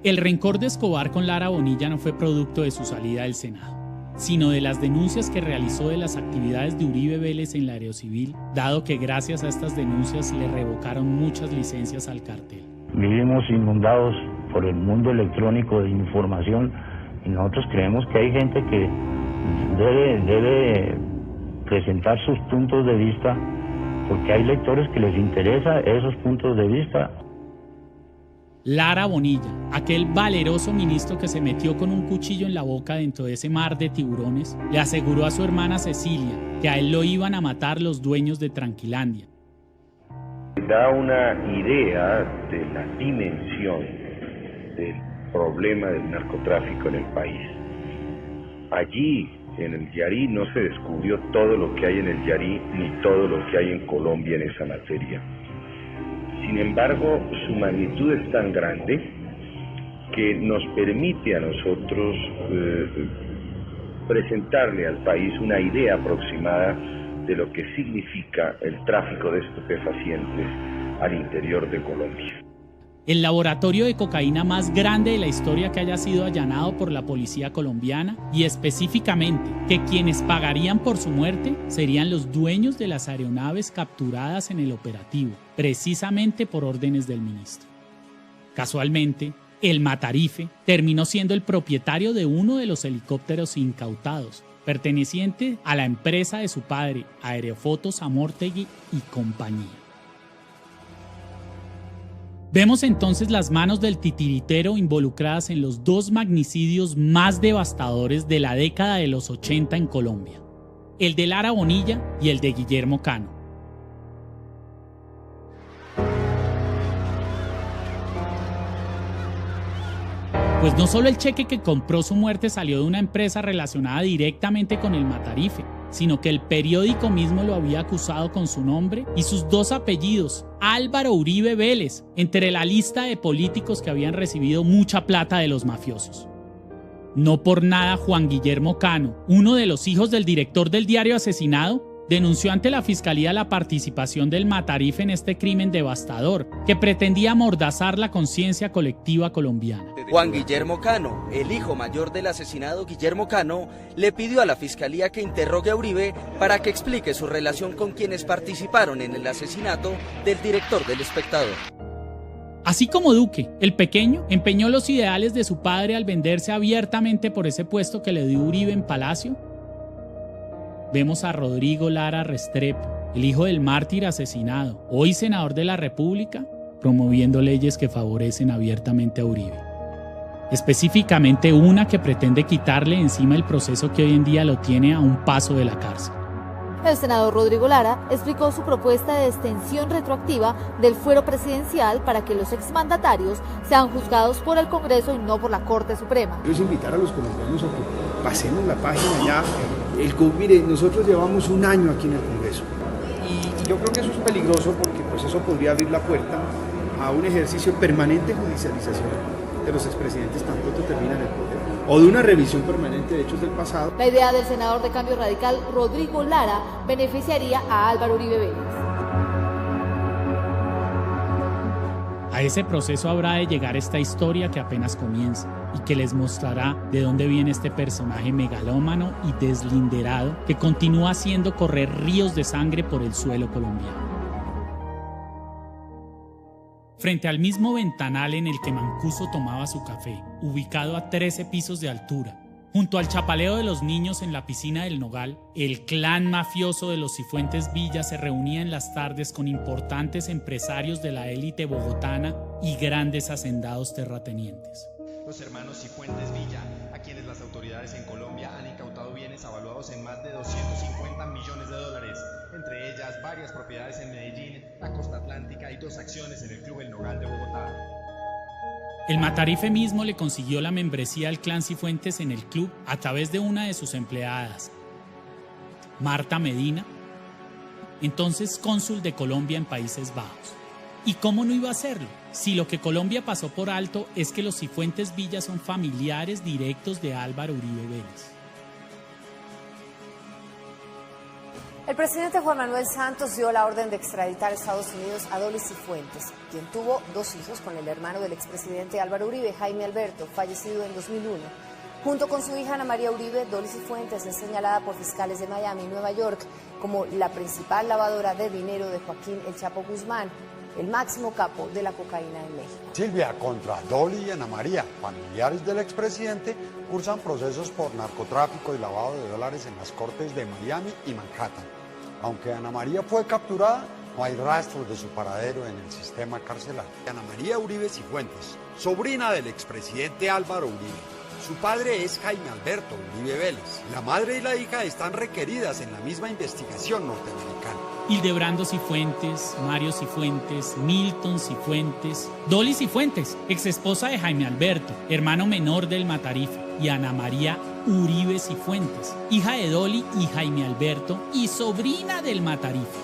El rencor de Escobar con Lara Bonilla no fue producto de su salida del Senado, sino de las denuncias que realizó de las actividades de Uribe Vélez en la aerocivil, dado que gracias a estas denuncias le revocaron muchas licencias al cartel. Vivimos inundados por el mundo electrónico de información y nosotros creemos que hay gente que debe presentar sus puntos de vista, porque hay lectores que les interesa esos puntos de vista. Lara Bonilla, aquel valeroso ministro que se metió con un cuchillo en la boca dentro de ese mar de tiburones, le aseguró a su hermana Cecilia que a él lo iban a matar los dueños de Tranquilandia. Da una idea de la dimensión del problema del narcotráfico en el país. Allí, en el Yarí, no se descubrió todo lo que hay en el Yarí, ni todo lo que hay en Colombia en esa materia. Sin embargo, su magnitud es tan grande que nos permite a nosotros presentarle al país una idea aproximada de lo que significa el tráfico de estupefacientes al interior de Colombia. El laboratorio de cocaína más grande de la historia que haya sido allanado por la policía colombiana, y específicamente que quienes pagarían por su muerte serían los dueños de las aeronaves capturadas en el operativo, precisamente por órdenes del ministro. Casualmente, el Matarife terminó siendo el propietario de uno de los helicópteros incautados, perteneciente a la empresa de su padre, Aerofotos Amortegui y compañía. Vemos entonces las manos del titiritero involucradas en los 2 magnicidios más devastadores de la década de los 80 en Colombia, el de Lara Bonilla y el de Guillermo Cano. Pues no solo el cheque que compró su muerte salió de una empresa relacionada directamente con el Matarife, sino que el periódico mismo lo había acusado con su nombre y sus 2 apellidos, Álvaro Uribe Vélez, entre la lista de políticos que habían recibido mucha plata de los mafiosos. No por nada Juan Guillermo Cano, uno de los hijos del director del diario asesinado, denunció ante la Fiscalía la participación del Matarife en este crimen devastador que pretendía amordazar la conciencia colectiva colombiana. Juan Guillermo Cano, el hijo mayor del asesinado Guillermo Cano, le pidió a la Fiscalía que interrogue a Uribe para que explique su relación con quienes participaron en el asesinato del director del Espectador. Así como Duque, el pequeño, empeñó los ideales de su padre al venderse abiertamente por ese puesto que le dio Uribe en Palacio, vemos a Rodrigo Lara Restrepo, el hijo del mártir asesinado, hoy senador de la República, promoviendo leyes que favorecen abiertamente a Uribe. Específicamente una que pretende quitarle encima el proceso que hoy en día lo tiene a un paso de la cárcel. El senador Rodrigo Lara explicó su propuesta de extensión retroactiva del fuero presidencial para que los exmandatarios sean juzgados por el Congreso y no por la Corte Suprema. Es invitar a los colombianos a que pasemos la página ya. Mire, nosotros llevamos un año aquí en el Congreso y yo creo que eso es peligroso porque pues eso podría abrir la puerta a un ejercicio permanente de judicialización de los expresidentes tan pronto terminan el poder, o de una revisión permanente de hechos del pasado. La idea del senador de Cambio Radical, Rodrigo Lara, beneficiaría a Álvaro Uribe Vélez. A ese proceso habrá de llegar esta historia que apenas comienza y que les mostrará de dónde viene este personaje megalómano y deslinderado que continúa haciendo correr ríos de sangre por el suelo colombiano. Frente al mismo ventanal en el que Mancuso tomaba su café, ubicado a 13 pisos de altura, junto al chapaleo de los niños en la piscina del Nogal, el clan mafioso de los Cifuentes Villa se reunía en las tardes con importantes empresarios de la élite bogotana y grandes hacendados terratenientes. Los hermanos Cifuentes Villa, a quienes las autoridades en Colombia han incautado bienes avaluados en más de 250 millones de dólares, entre ellas varias propiedades en Medellín, la costa atlántica y 2 acciones en el Club El Nogal de Bogotá. El Matarife mismo le consiguió la membresía al clan Cifuentes en el club a través de una de sus empleadas, Marta Medina, entonces cónsul de Colombia en Países Bajos. ¿Y cómo no iba a hacerlo? Si lo que Colombia pasó por alto es que los Cifuentes Villa son familiares directos de Álvaro Uribe Vélez. El presidente Juan Manuel Santos dio la orden de extraditar a Estados Unidos a Dolly Cifuentes, quien tuvo 2 hijos con el hermano del expresidente Álvaro Uribe, Jaime Alberto, fallecido en 2001. Junto con su hija Ana María Uribe, Dolly Cifuentes es señalada por fiscales de Miami y Nueva York como la principal lavadora de dinero de Joaquín El Chapo Guzmán, el máximo capo de la cocaína en México. Silvia, contra Dolly y Ana María, familiares del expresidente, cursan procesos por narcotráfico y lavado de dólares en las cortes de Miami y Manhattan. Aunque Ana María fue capturada, no hay rastros de su paradero en el sistema carcelario. Ana María Uribe Cifuentes, sobrina del expresidente Álvaro Uribe. Su padre es Jaime Alberto Uribe Vélez. La madre y la hija están requeridas en la misma investigación norteamericana. Hildebrando Cifuentes, Mario Cifuentes, Milton Cifuentes, Dolly Cifuentes, exesposa de Jaime Alberto, hermano menor del Matarife, y Ana María Uribe Cifuentes, hija de Dolly y Jaime Alberto y sobrina del Matarife.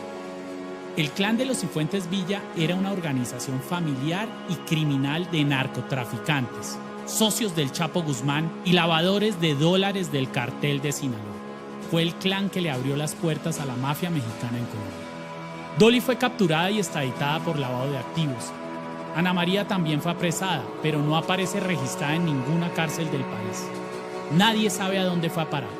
El clan de los Cifuentes Villa era una organización familiar y criminal de narcotraficantes, socios del Chapo Guzmán y lavadores de dólares del cartel de Sinaloa. Fue el clan que le abrió las puertas a la mafia mexicana en Colombia. Dolly fue capturada y extraditada por lavado de activos. Ana María también fue apresada, pero no aparece registrada en ninguna cárcel del país. Nadie sabe a dónde fue a parar.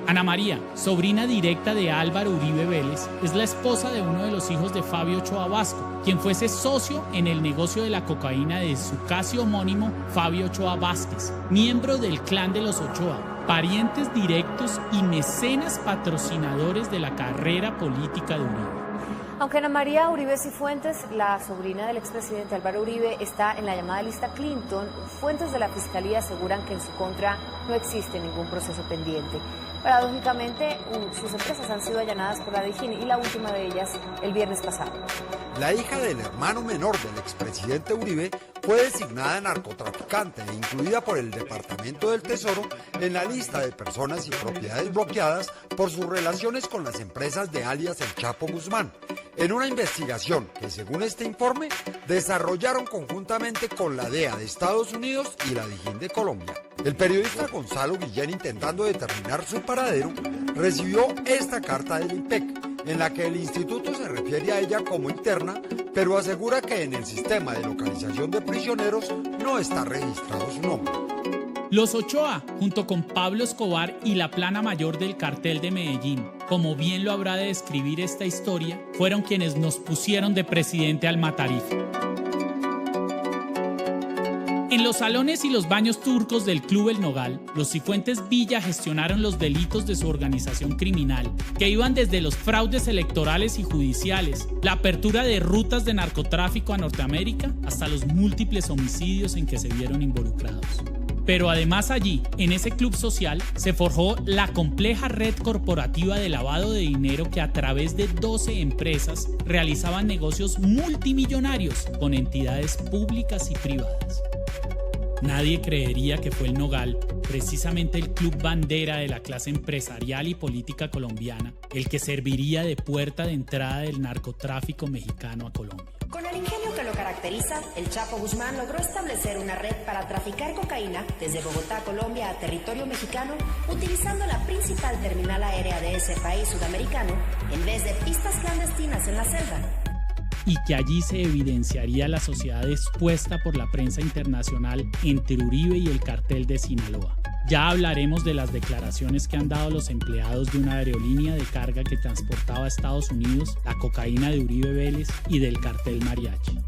Ana María, sobrina directa de Álvaro Uribe Vélez, es la esposa de uno de los hijos de Fabio Ochoa Vasco, quien fuese socio en el negocio de la cocaína de su casi homónimo Fabio Ochoa Vázquez, miembro del clan de los Ochoa, parientes directos y mecenas patrocinadores de la carrera política de Uribe. Aunque Ana María Uribe Cifuentes, la sobrina del expresidente Álvaro Uribe, está en la llamada lista Clinton, fuentes de la Fiscalía aseguran que en su contra no existe ningún proceso pendiente. Paradójicamente, sus empresas han sido allanadas por la DIJÍN y la última de ellas el viernes pasado. La hija del hermano menor del expresidente Uribe fue designada narcotraficante e incluida por el Departamento del Tesoro en la lista de personas y propiedades bloqueadas por sus relaciones con las empresas de alias El Chapo Guzmán, en una investigación que, según este informe, desarrollaron conjuntamente con la DEA de Estados Unidos y la DIJÍN de Colombia. El periodista Gonzalo Guillén, intentando determinar su paradero, recibió esta carta del IPEC, en la que el instituto se refiere a ella como interna, pero asegura que en el sistema de localización de prisioneros no está registrado su nombre. Los Ochoa, junto con Pablo Escobar y la plana mayor del cartel de Medellín, como bien lo habrá de describir esta historia, fueron quienes nos pusieron de presidente al Matarife. En los salones y los baños turcos del Club El Nogal, los Cifuentes Villa gestionaron los delitos de su organización criminal, que iban desde los fraudes electorales y judiciales, la apertura de rutas de narcotráfico a Norteamérica, hasta los múltiples homicidios en que se vieron involucrados. Pero además allí, en ese club social, se forjó la compleja red corporativa de lavado de dinero que a través de 12 empresas realizaban negocios multimillonarios con entidades públicas y privadas. Nadie creería que fue El Nogal, precisamente el club bandera de la clase empresarial y política colombiana, el que serviría de puerta de entrada del narcotráfico mexicano a Colombia. Con el ingenio que lo caracteriza, el Chapo Guzmán logró establecer una red para traficar cocaína desde Bogotá, Colombia, a territorio mexicano, utilizando la principal terminal aérea de ese país sudamericano, en vez de pistas clandestinas en la selva. Y que allí se evidenciaría la sociedad expuesta por la prensa internacional entre Uribe y el cartel de Sinaloa. Ya hablaremos de las declaraciones que han dado los empleados de una aerolínea de carga que transportaba a Estados Unidos la cocaína de Uribe Vélez y del cartel Mariachi.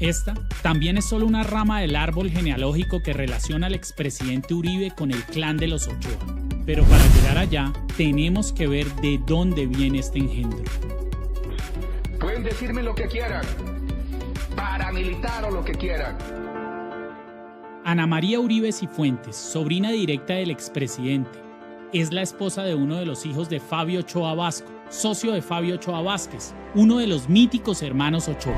Esta también es solo una rama del árbol genealógico que relaciona al expresidente Uribe con el clan de los Ochoa. Pero para llegar allá, tenemos que ver de dónde viene este engendro. Pueden decirme lo que quieran, paramilitar o lo que quieran. Ana María Uribe Cifuentes, sobrina directa del expresidente, es la esposa de uno de los hijos de Fabio Ochoa Vasco, socio de Fabio Ochoa Vázquez, uno de los míticos hermanos Ochoa.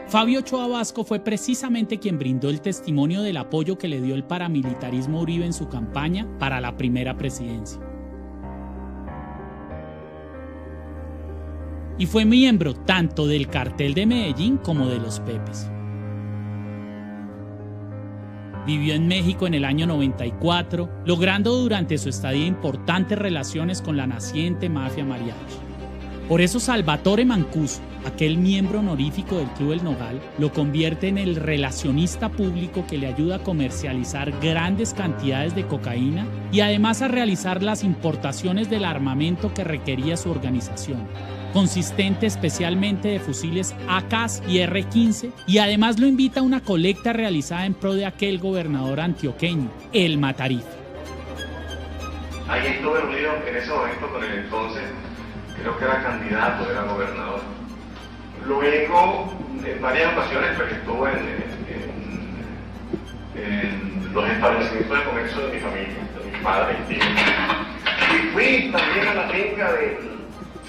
Fabio Ochoa Vasco fue precisamente quien brindó el testimonio del apoyo que le dio el paramilitarismo a Uribe en su campaña para la primera presidencia. Y fue miembro tanto del cartel de Medellín como de los Pepes. Vivió en México en el año 94, logrando durante su estadía importantes relaciones con la naciente mafia mariachi. Por eso Salvatore Mancuso, aquel miembro honorífico del Club El Nogal, lo convierte en el relacionista público que le ayuda a comercializar grandes cantidades de cocaína y además a realizar las importaciones del armamento que requería su organización, consistente especialmente de fusiles AK y R-15, y además lo invita a una colecta realizada en pro de aquel gobernador antioqueño, el Matarife. Ahí estuve reunido en ese momento con el entonces, creo que era candidato, era gobernador. Luego, en varias ocasiones, porque estuve en los establecimientos de comercio de mi familia, de mi padre y tío. Y fui también a la finca del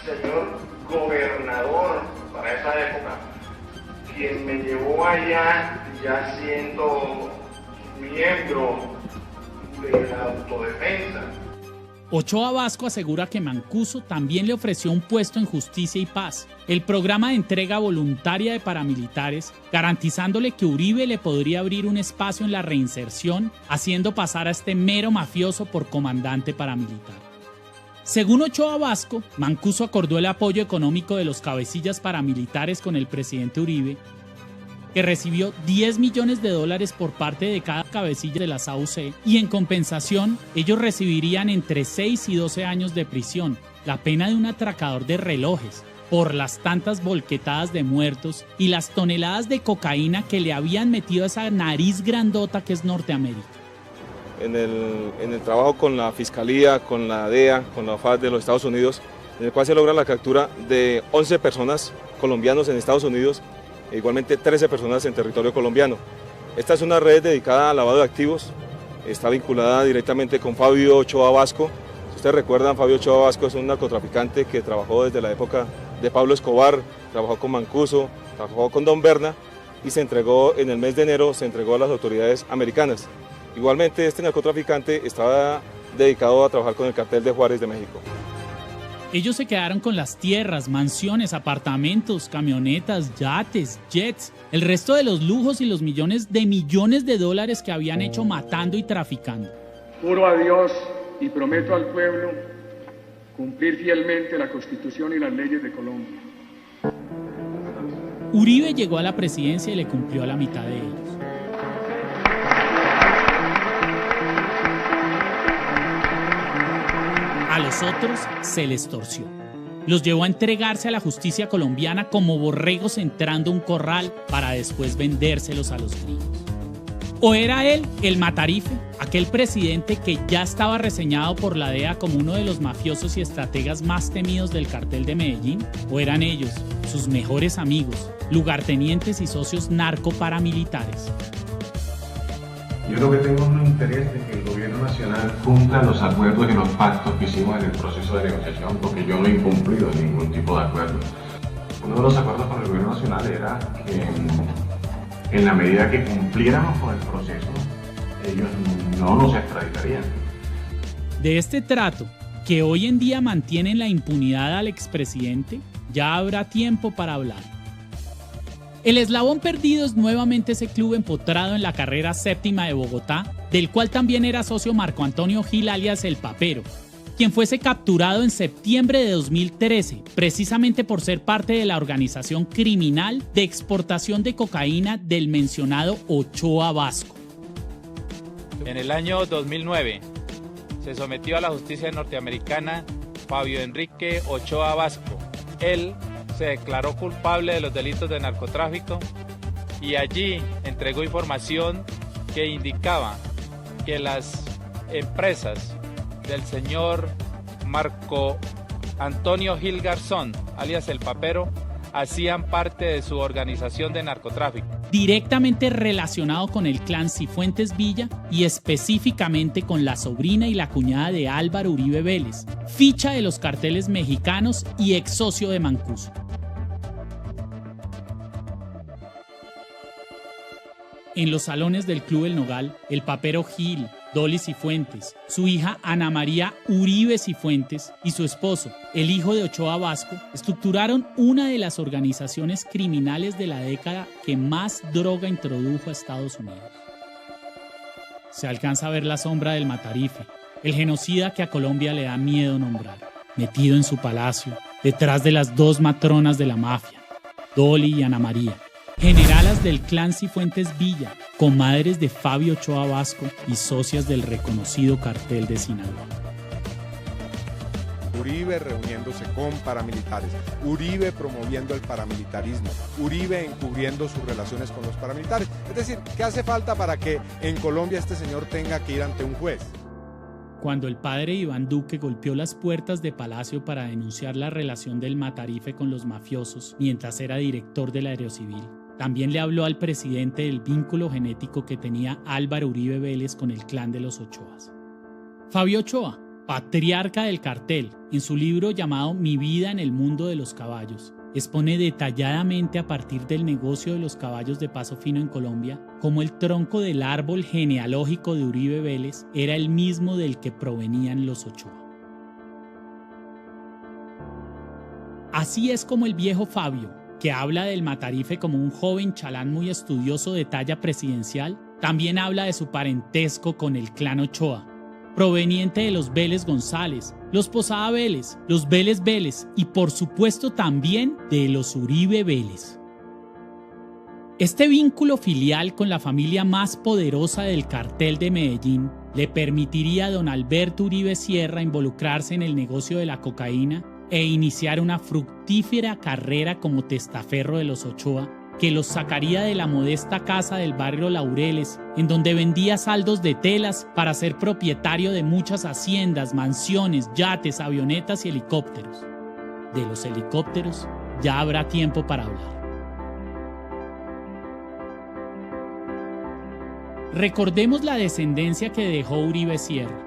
señor gobernador para esa época, quien me llevó allá ya siendo miembro de la autodefensa. Ochoa Vasco asegura que Mancuso también le ofreció un puesto en Justicia y Paz, el programa de entrega voluntaria de paramilitares, garantizándole que Uribe le podría abrir un espacio en la reinserción, haciendo pasar a este mero mafioso por comandante paramilitar. Según Ochoa Vasco, Mancuso acordó el apoyo económico de los cabecillas paramilitares con el presidente Uribe, que recibió $10 millones por parte de cada cabecilla de las AUC, y en compensación ellos recibirían entre 6 y 12 años de prisión, la pena de un atracador de relojes, por las tantas volquetadas de muertos y las toneladas de cocaína que le habían metido a esa nariz grandota que es Norteamérica. En el trabajo con la Fiscalía, con la DEA, con la FARC de los Estados Unidos, en el cual se logra la captura de 11 personas colombianos en Estados Unidos, e igualmente 13 personas en territorio colombiano. Esta es una red dedicada al lavado de activos, está vinculada directamente con Fabio Ochoa Vasco. Si ustedes recuerdan, Fabio Ochoa Vasco es un narcotraficante que trabajó desde la época de Pablo Escobar, trabajó con Mancuso, trabajó con Don Berna y se entregó en el mes de enero, se entregó a las autoridades americanas. Igualmente este narcotraficante estaba dedicado a trabajar con el cartel de Juárez de México. Ellos se quedaron con las tierras, mansiones, apartamentos, camionetas, yates, jets, el resto de los lujos y los millones de dólares que habían hecho matando y traficando. Juro a Dios y prometo al pueblo cumplir fielmente la Constitución y las leyes de Colombia. Uribe llegó a la presidencia y le cumplió a la mitad de ellos. A los otros se les torció. Los llevó a entregarse a la justicia colombiana como borregos entrando a un corral para después vendérselos a los gringos. ¿O era él, el Matarife, aquel presidente que ya estaba reseñado por la DEA como uno de los mafiosos y estrategas más temidos del cartel de Medellín? ¿O eran ellos, sus mejores amigos, lugartenientes y socios narcoparamilitares? Yo lo que tengo es un interés de que el gobierno nacional cumpla los acuerdos y los pactos que hicimos en el proceso de negociación, porque yo no he incumplido ningún tipo de acuerdo. Uno de los acuerdos con el gobierno nacional era que en la medida que cumpliéramos con el proceso, ellos no nos extraditarían. De este trato, que hoy en día mantiene en la impunidad al expresidente, ya habrá tiempo para hablar. El eslabón perdido es nuevamente ese club empotrado en la carrera séptima de Bogotá, del cual también era socio Marco Antonio Gil alias El Papero, quien fuese capturado en septiembre de 2013, precisamente por ser parte de la organización criminal de exportación de cocaína del mencionado Ochoa Vasco. En el año 2009 se sometió a la justicia norteamericana Fabio Enrique Ochoa Vasco. Él se declaró culpable de los delitos de narcotráfico y allí entregó información que indicaba que las empresas del señor Marco Antonio Gil Garzón, alias El Papero, hacían parte de su organización de narcotráfico. Directamente relacionado con el clan Cifuentes Villa y específicamente con la sobrina y la cuñada de Álvaro Uribe Vélez, ficha de los carteles mexicanos y ex socio de Mancuso. En los salones del Club El Nogal, el papero Gil, Dolly Cifuentes, su hija Ana María Uribe Cifuentes y su esposo, el hijo de Ochoa Vasco, estructuraron una de las organizaciones criminales de la década que más droga introdujo a Estados Unidos. Se alcanza a ver la sombra del Matarife, el genocida que a Colombia le da miedo nombrar, metido en su palacio, detrás de las dos matronas de la mafia, Dolly y Ana María, generalas del clan Cifuentes Villa, comadres de Fabio Ochoa Vasco y socias del reconocido cartel de Sinaloa. Uribe reuniéndose con paramilitares, Uribe promoviendo el paramilitarismo, Uribe encubriendo sus relaciones con los paramilitares. Es decir, ¿qué hace falta para que en Colombia este señor tenga que ir ante un juez? Cuando el padre Iván Duque golpeó las puertas de Palacio para denunciar la relación del Matarife con los mafiosos mientras era director de la Aerocivil, también le habló al presidente del vínculo genético que tenía Álvaro Uribe Vélez con el clan de los Ochoas. Fabio Ochoa, patriarca del cartel, en su libro llamado Mi vida en el mundo de los caballos, expone detalladamente a partir del negocio de los caballos de paso fino en Colombia cómo el tronco del árbol genealógico de Uribe Vélez era el mismo del que provenían los Ochoa. Así es como el viejo Fabio, que habla del Matarife como un joven chalán muy estudioso de talla presidencial, también habla de su parentesco con el clan Ochoa, proveniente de los Vélez González, los Posada Vélez, los Vélez Vélez y por supuesto también de los Uribe Vélez. Este vínculo filial con la familia más poderosa del cartel de Medellín le permitiría a don Alberto Uribe Sierra involucrarse en el negocio de la cocaína e iniciar una fructífera carrera como testaferro de los Ochoa, que los sacaría de la modesta casa del barrio Laureles, en donde vendía saldos de telas para ser propietario de muchas haciendas, mansiones, yates, avionetas y helicópteros. De los helicópteros ya habrá tiempo para hablar. Recordemos la descendencia que dejó Uribe Sierra.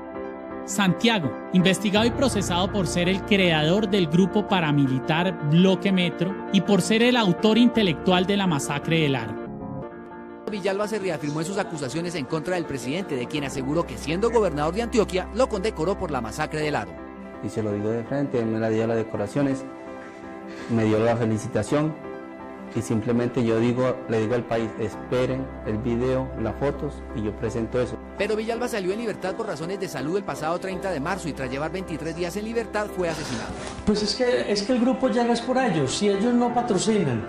Santiago, investigado y procesado por ser el creador del grupo paramilitar Bloque Metro y por ser el autor intelectual de la masacre del Aro. Villalba se reafirmó en sus acusaciones en contra del presidente, de quien aseguró que siendo gobernador de Antioquia lo condecoró por la masacre del Aro. y se lo digo de frente, él me la dio las decoraciones, me dio la felicitación y simplemente le digo al país, esperen el video, las fotos y yo presento eso. Pero Villalba salió en libertad por razones de salud el pasado 30 de marzo y tras llevar 23 días en libertad fue asesinado. Pues es que el grupo llega es por ellos, si ellos no patrocinan,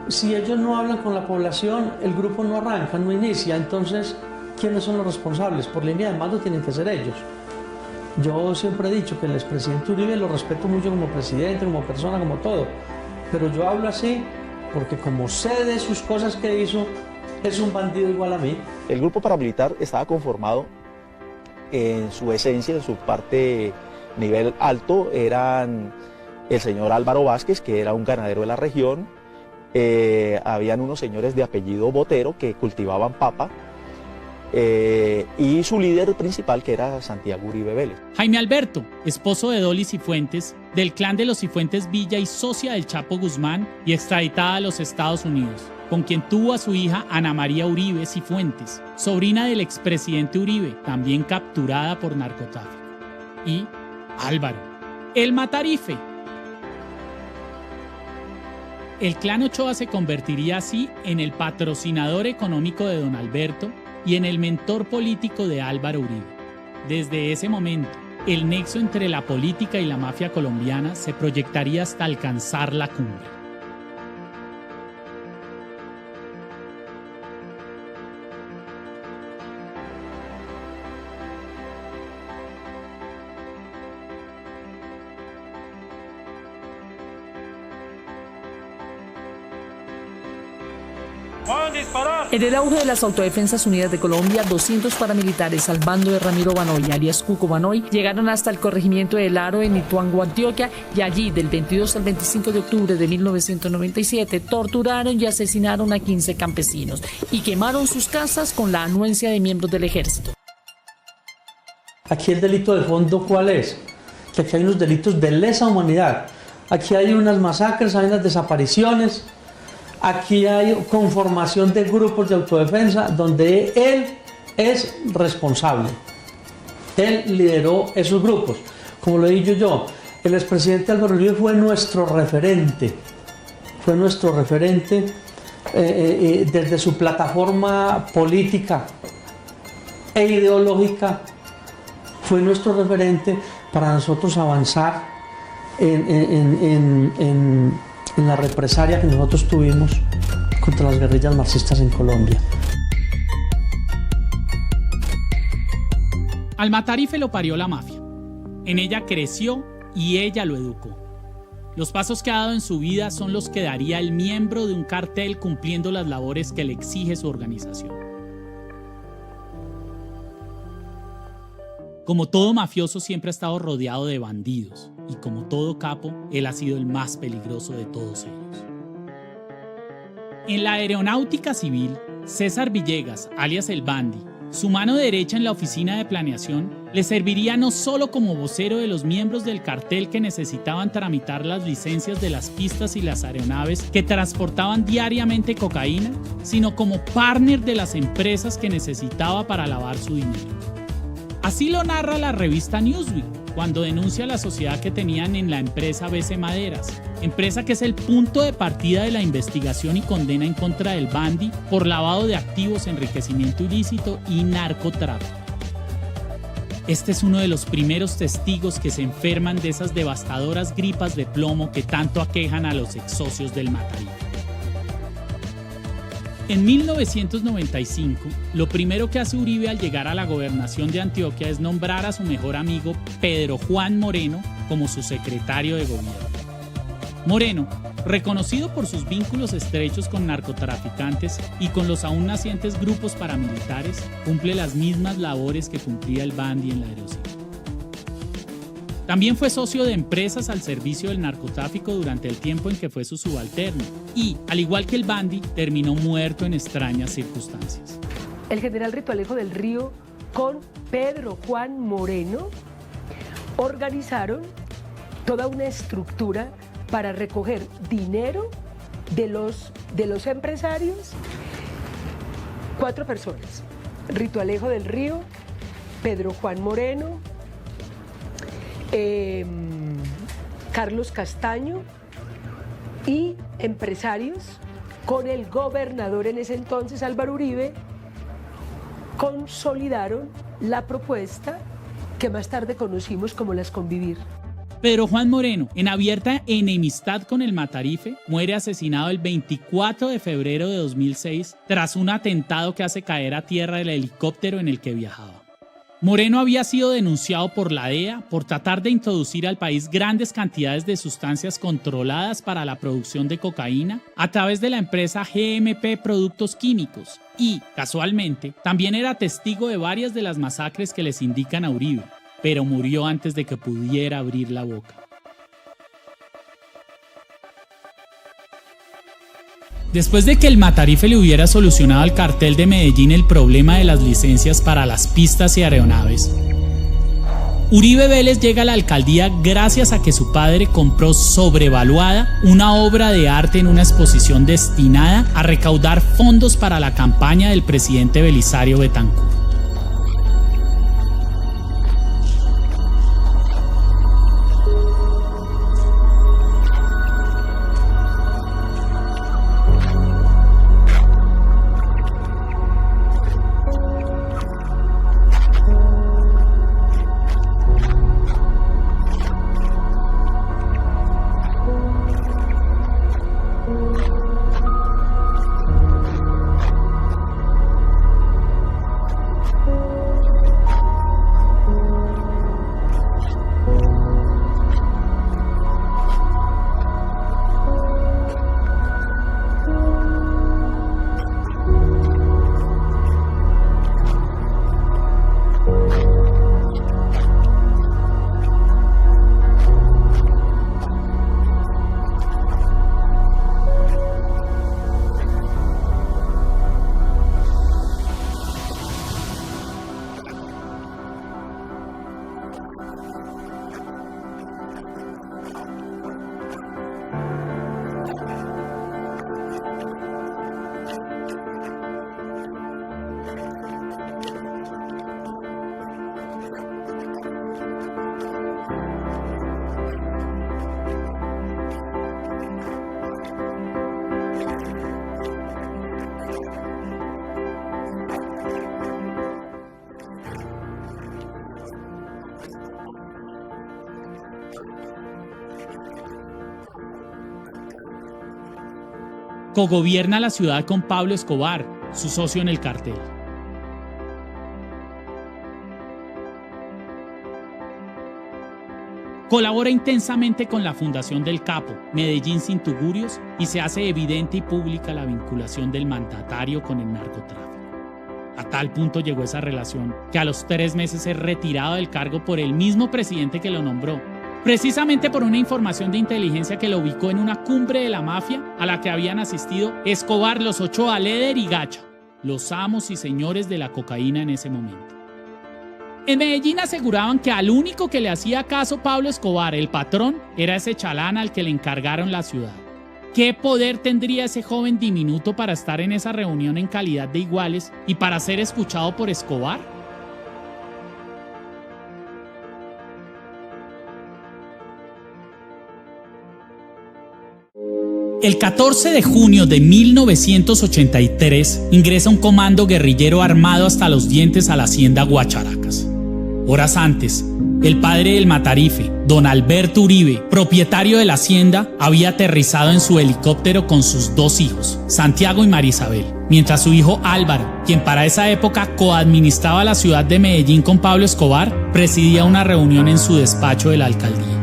si ellos no hablan con la población, el grupo no arranca, no inicia, entonces ¿quiénes son los responsables? Por línea de mando tienen que ser ellos. Yo siempre he dicho que el expresidente Uribe lo respeto mucho como presidente, como persona, como todo, pero yo hablo así porque como sé de sus cosas que hizo, es un bandido igual a mí. El grupo paramilitar estaba conformado en su esencia, en su parte nivel alto, eran el señor Álvaro Vázquez, que era un ganadero de la región, habían unos señores de apellido Botero que cultivaban papa, y su líder principal, que era Santiago Uribe Vélez. Jaime Alberto, esposo de Dolly Cifuentes, del clan de los Cifuentes Villa y socia del Chapo Guzmán y extraditada a los Estados Unidos, con quien tuvo a su hija Ana María Uribe Cifuentes, sobrina del expresidente Uribe, también capturada por narcotráfico. Y Álvaro, el Matarife. El clan Ochoa se convertiría así en el patrocinador económico de don Alberto y en el mentor político de Álvaro Uribe. Desde ese momento, el nexo entre la política y la mafia colombiana se proyectaría hasta alcanzar la cumbre. En el auge de las Autodefensas Unidas de Colombia, 200 paramilitares al mando de Ramiro Banoy, alias Cuco Banoy, llegaron hasta el corregimiento de Laro en Ituango, Antioquia, y allí, del 22 al 25 de octubre de 1997, torturaron y asesinaron a 15 campesinos y quemaron sus casas con la anuencia de miembros del ejército. Aquí el delito de fondo, ¿cuál es? Que aquí hay unos delitos de lesa humanidad. Aquí hay unas masacres, hay unas desapariciones. Aquí hay conformación de grupos de autodefensa donde él es responsable. Él lideró esos grupos. Como lo he dicho yo, el expresidente Álvaro Uribe fue nuestro referente. Fue nuestro referente desde su plataforma política e ideológica. Fue nuestro referente para nosotros avanzar en la represalia que nosotros tuvimos contra las guerrillas marxistas en Colombia. Al Matarife lo parió la mafia. En ella creció y ella lo educó. Los pasos que ha dado en su vida son los que daría el miembro de un cartel cumpliendo las labores que le exige su organización. Como todo mafioso, siempre ha estado rodeado de bandidos, y como todo capo, él ha sido el más peligroso de todos ellos. En la aeronáutica civil, César Villegas, alias El Bandi, su mano derecha en la oficina de planeación, le serviría no solo como vocero de los miembros del cartel que necesitaban tramitar las licencias de las pistas y las aeronaves que transportaban diariamente cocaína, sino como partner de las empresas que necesitaba para lavar su dinero. Así lo narra la revista Newsweek, cuando denuncia la sociedad que tenían en la empresa BC Maderas, empresa que es el punto de partida de la investigación y condena en contra del Bandi por lavado de activos, enriquecimiento ilícito y narcotráfico. Este es uno de los primeros testigos que se enferman de esas devastadoras gripas de plomo que tanto aquejan a los ex-socios del Matarife. En 1995, lo primero que hace Uribe al llegar a la gobernación de Antioquia es nombrar a su mejor amigo Pedro Juan Moreno como su secretario de gobierno. Moreno, reconocido por sus vínculos estrechos con narcotraficantes y con los aún nacientes grupos paramilitares, cumple las mismas labores que cumplía el Bandi en la Aerocivil. También fue socio de empresas al servicio del narcotráfico durante el tiempo en que fue su subalterno y, al igual que el Bandi, terminó muerto en extrañas circunstancias. El general Ritualejo del Río con Pedro Juan Moreno organizaron toda una estructura para recoger dinero de los empresarios. 4 personas: Ritualejo del Río, Pedro Juan Moreno, Carlos Castaño y empresarios con el gobernador en ese entonces, Álvaro Uribe, consolidaron la propuesta que más tarde conocimos como las Convivir. Pedro Juan Moreno, en abierta enemistad con el Matarife, muere asesinado el 24 de febrero de 2006 tras un atentado que hace caer a tierra el helicóptero en el que viajaba. Moreno había sido denunciado por la DEA por tratar de introducir al país grandes cantidades de sustancias controladas para la producción de cocaína a través de la empresa GMP Productos Químicos y, casualmente, también era testigo de varias de las masacres que les indican a Uribe, pero murió antes de que pudiera abrir la boca. Después de que el Matarife le hubiera solucionado al cartel de Medellín el problema de las licencias para las pistas y aeronaves, Uribe Vélez llega a la alcaldía gracias a que su padre compró sobrevaluada una obra de arte en una exposición destinada a recaudar fondos para la campaña del presidente Belisario Betancur. Cogobierna la ciudad con Pablo Escobar, su socio en el cartel. Colabora intensamente con la Fundación del Capo, Medellín sin tugurios, y se hace evidente y pública la vinculación del mandatario con el narcotráfico. A tal punto llegó esa relación que a los 3 meses es retirado del cargo por el mismo presidente que lo nombró, precisamente por una información de inteligencia que lo ubicó en una cumbre de la mafia a la que habían asistido Escobar, Los Ochoa, Leder y Gacha, los amos y señores de la cocaína en ese momento. En Medellín aseguraban que al único que le hacía caso Pablo Escobar, el patrón, era ese chalán al que le encargaron la ciudad. ¿Qué poder tendría ese joven diminuto para estar en esa reunión en calidad de iguales y para ser escuchado por Escobar? El 14 de junio de 1983 ingresa un comando guerrillero armado hasta los dientes a la hacienda Guacharacas. Horas antes, el padre del Matarife, don Alberto Uribe, propietario de la hacienda, había aterrizado en su helicóptero con sus 2 hijos, Santiago y María Isabel, mientras su hijo Álvaro, quien para esa época coadministraba la ciudad de Medellín con Pablo Escobar, presidía una reunión en su despacho de la alcaldía.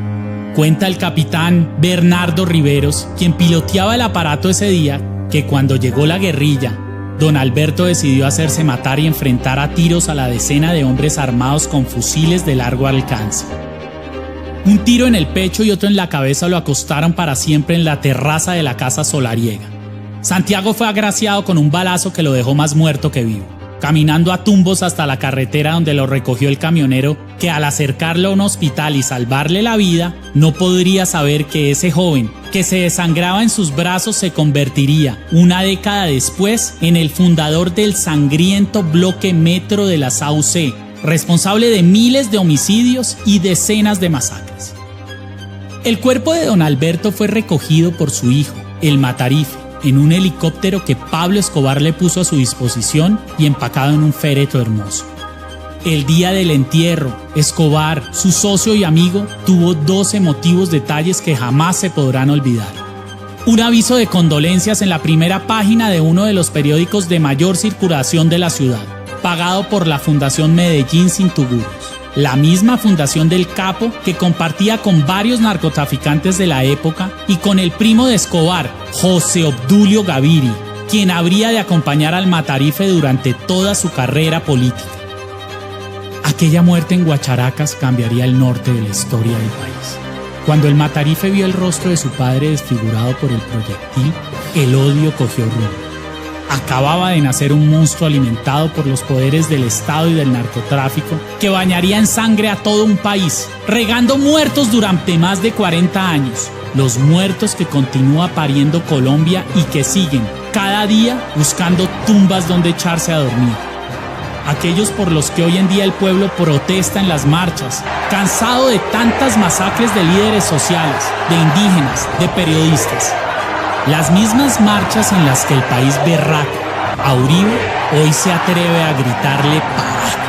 Cuenta el capitán Bernardo Riveros, quien piloteaba el aparato ese día, que cuando llegó la guerrilla, don Alberto decidió hacerse matar y enfrentar a tiros a la decena de hombres armados con fusiles de largo alcance. Un tiro en el pecho y otro en la cabeza lo acostaron para siempre en la terraza de la casa solariega. Santiago fue agraciado con un balazo que lo dejó más muerto que vivo, caminando a tumbos hasta la carretera donde lo recogió el camionero, que al acercarlo a un hospital y salvarle la vida, no podría saber que ese joven, que se desangraba en sus brazos, se convertiría, una década después, en el fundador del sangriento bloque Metro de la SAUC, responsable de miles de homicidios y decenas de masacres. El cuerpo de don Alberto fue recogido por su hijo, el Matarife, en un helicóptero que Pablo Escobar le puso a su disposición y empacado en un féretro hermoso. El día del entierro, Escobar, su socio y amigo, tuvo 2 emotivos detalles que jamás se podrán olvidar. Un aviso de condolencias en la primera página de uno de los periódicos de mayor circulación de la ciudad, pagado por la Fundación Medellín Sin Tuguros, la misma fundación del Capo que compartía con varios narcotraficantes de la época y con el primo de Escobar, José Obdulio Gaviria, quien habría de acompañar al Matarife durante toda su carrera política. Aquella muerte en Guacharacas cambiaría el norte de la historia del país. Cuando el Matarife vio el rostro de su padre desfigurado por el proyectil, el odio cogió rumbo. Acababa de nacer un monstruo alimentado por los poderes del Estado y del narcotráfico que bañaría en sangre a todo un país, regando muertos durante más de 40 años. Los muertos que continúa pariendo Colombia y que siguen cada día buscando tumbas donde echarse a dormir. Aquellos por los que hoy en día el pueblo protesta en las marchas, cansado de tantas masacres de líderes sociales, de indígenas, de periodistas. Las mismas marchas en las que el país berraco a Uribe hoy se atreve a gritarle "para".